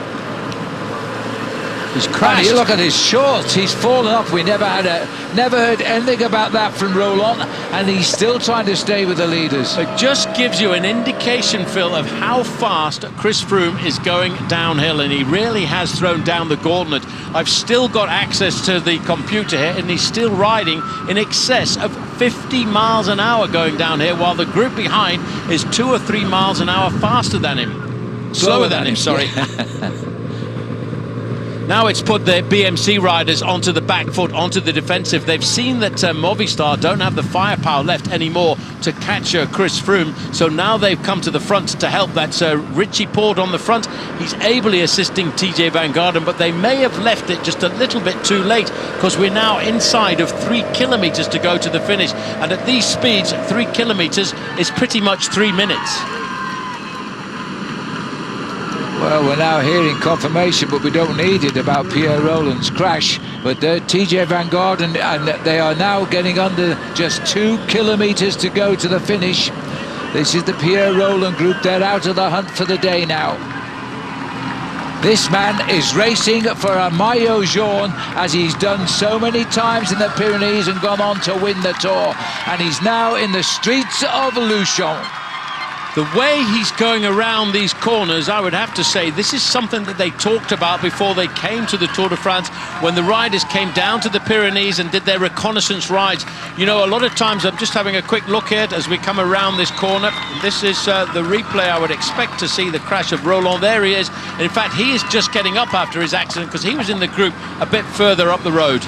He's crashed. And you look at his shorts. He's fallen off. We never heard anything about that from Roland, and he's still trying to stay with the leaders. It just gives you an indication, Phil, of how fast Chris Froome is going downhill, and he really has thrown down the gauntlet. I've still got access to the computer here, and he's still riding in excess of 50 miles an hour going down here, while the group behind is 2 or 3 miles an hour faster than him. Slower than him, sorry. Yeah. Now it's put the BMC riders onto the back foot, onto the defensive. They've seen that Movistar don't have the firepower left anymore to catch Chris Froome, so now they've come to the front to help. That's Richie Porte on the front. He's ably assisting TJ Van Garderen, but they may have left it just a little bit too late, because we're now inside of 3 kilometers to go to the finish, and at these speeds 3 kilometers is pretty much 3 minutes. Well, we're now hearing confirmation, but we don't need it, about Pierre Rolland's crash. But TJ Van Garderen, and they are now getting under just 2 kilometres to go to the finish. This is the Pierre Rolland group. They're out of the hunt for the day now. This man is racing for a maillot jaune, as he's done so many times in the Pyrenees and gone on to win the Tour. And he's now in the streets of Luchon. The way he's going around these corners, I would have to say, this is something that they talked about before they came to the Tour de France, when the riders came down to the Pyrenees and did their reconnaissance rides. You know, a lot of times, I'm just having a quick look at it as we come around this corner. This is the replay. I would expect to see the crash of Rolland. There he is. And in fact, he is just getting up after his accident, because he was in the group a bit further up the road.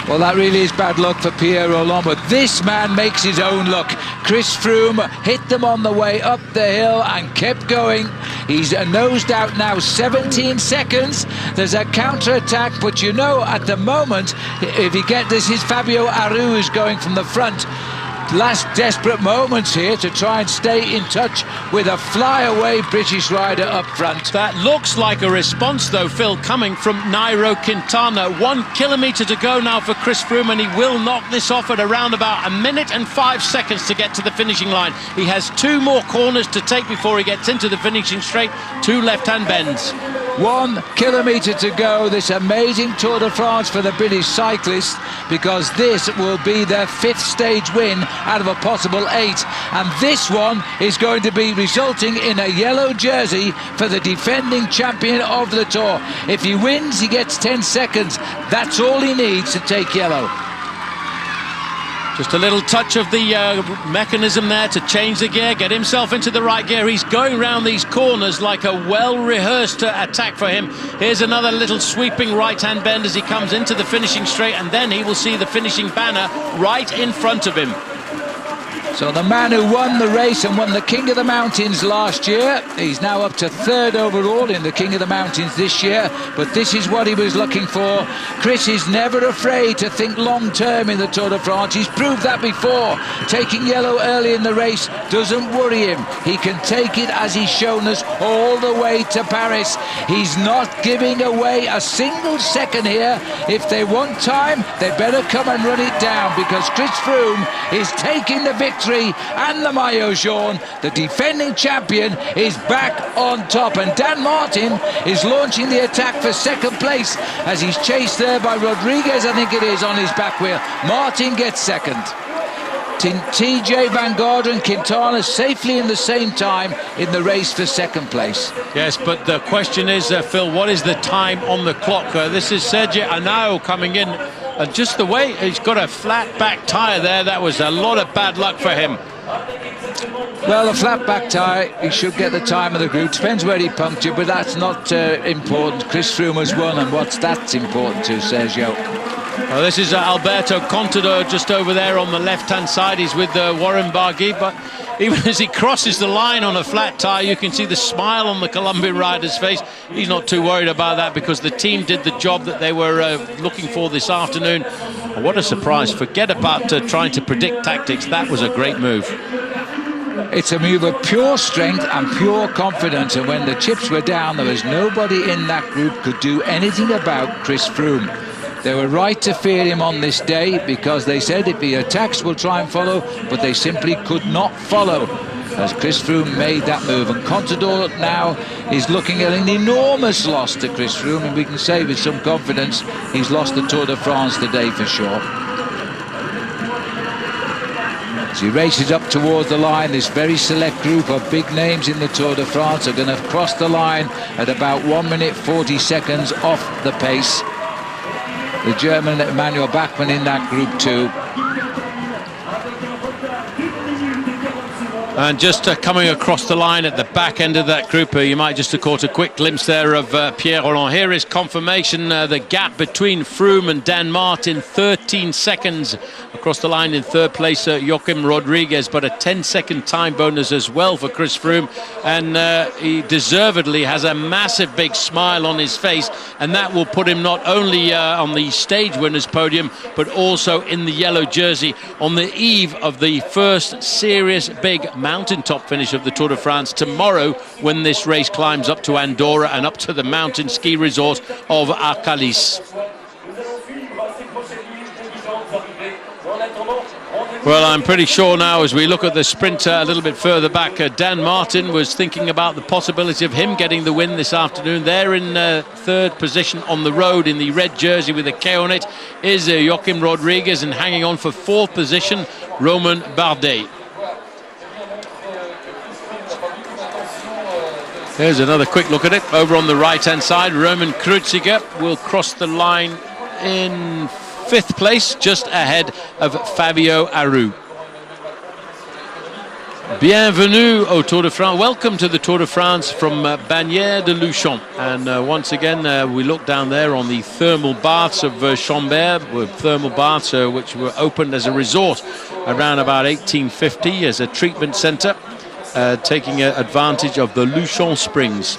Well, that really is bad luck for Pierre Rolland, but this man makes his own luck. Chris Froome hit them on the way up the hill and kept going. He's nosed out now 17 seconds. There's a counter-attack, but you know, at the moment, if you get this, is Fabio Aru who's going from the front. Last desperate moments here to try and stay in touch with a flyaway British rider up front. That looks like a response, though, Phil, coming from Nairo Quintana. 1 kilometre to go now for Chris Froome, and he will knock this off at around about 1 minute and 5 seconds to get to the finishing line. He has 2 more corners to take before he gets into the finishing straight. 2 left-hand bends. 1 kilometre to go. This amazing Tour de France for the British cyclists, because this will be their 5th stage win out of a possible 8, and this one is going to be resulting in a yellow jersey for the defending champion of the Tour. If he wins, he gets 10 seconds. That's all he needs to take yellow. Just a little touch of the mechanism there to change the gear, get himself into the right gear. He's going around these corners like a well-rehearsed attack for him. Here's another little sweeping right-hand bend as he comes into the finishing straight, and then he will see the finishing banner right in front of him. So the man who won the race and won the King of the Mountains last year, he's now up to 3rd overall in the King of the Mountains this year, but this is what he was looking for. Chris is never afraid to think long-term in the Tour de France. He's proved that before. Taking yellow early in the race doesn't worry him. He can take it, as he's shown us, all the way to Paris. He's not giving away a single second here. If they want time, they better come and run it down, because Chris Froome is taking the victory and the maillot jaune. The defending champion is back on top, and Dan Martin is launching the attack for 2nd place as he's chased there by Rodriguez, I think it is, on his back wheel. Martin gets 2nd. TJ Van Garderen, Quintana safely in the same time in the race for 2nd place. Yes, but the question is, Phil, what is the time on the clock? This is Sergio Henao coming in. Just the way he's got a flat back tyre there, that was a lot of bad luck for him. Well, a flat back tyre, he should get the time of the group. Depends where he punctured, but that's not important. Chris Froome has won, and that's important to Sergio. Well, this is Alberto Contador just over there on the left-hand side. He's with Warren Barguil, but even as he crosses the line on a flat tyre, you can see the smile on the Colombian rider's face. He's not too worried about that, because the team did the job that they were looking for this afternoon. Oh, what a surprise. Forget about trying to predict tactics. That was a great move. It's a move of pure strength and pure confidence, and when the chips were down, there was nobody in that group could do anything about Chris Froome. They were right to fear him on this day, because they said if he attacks, we'll try and follow, but they simply could not follow as Chris Froome made that move. And Contador now is looking at an enormous loss to Chris Froome, and we can say with some confidence he's lost the Tour de France today for sure. As he races up towards the line, this very select group of big names in the Tour de France are going to cross the line at about 1 minute 40 seconds off the pace. The German Emmanuel Bachmann in that group too. And just coming across the line at the back end of that group, you might just have caught a quick glimpse there of Pierre Rolland. Here is confirmation, the gap between Froome and Dan Martin, 13 seconds across the line in 3rd place, Joaquim Rodriguez, but a 10-second time bonus as well for Chris Froome, and he deservedly has a massive big smile on his face, and that will put him not only on the stage winners podium, but also in the yellow jersey on the eve of the first serious big match mountaintop finish of the Tour de France tomorrow when this race climbs up to Andorra and up to the mountain ski resort of Arcalís. Well, I'm pretty sure now, as we look at the sprinter a little bit further back, Dan Martin was thinking about the possibility of him getting the win this afternoon. There in third position on the road in the red jersey with the K on it is Joaquim Rodriguez, and hanging on for fourth position, Romain Bardet. Here's another quick look at it. Over on the right-hand side, Roman Kreuziger will cross the line in fifth place, just ahead of Fabio Aru. Bienvenue au Tour de France. Welcome to the Tour de France from Bagnères de Luchon. And once again, we look down there on the thermal baths of Chambert, thermal baths which were opened as a resort around about 1850 as a treatment centre, taking advantage of the Luchon Springs.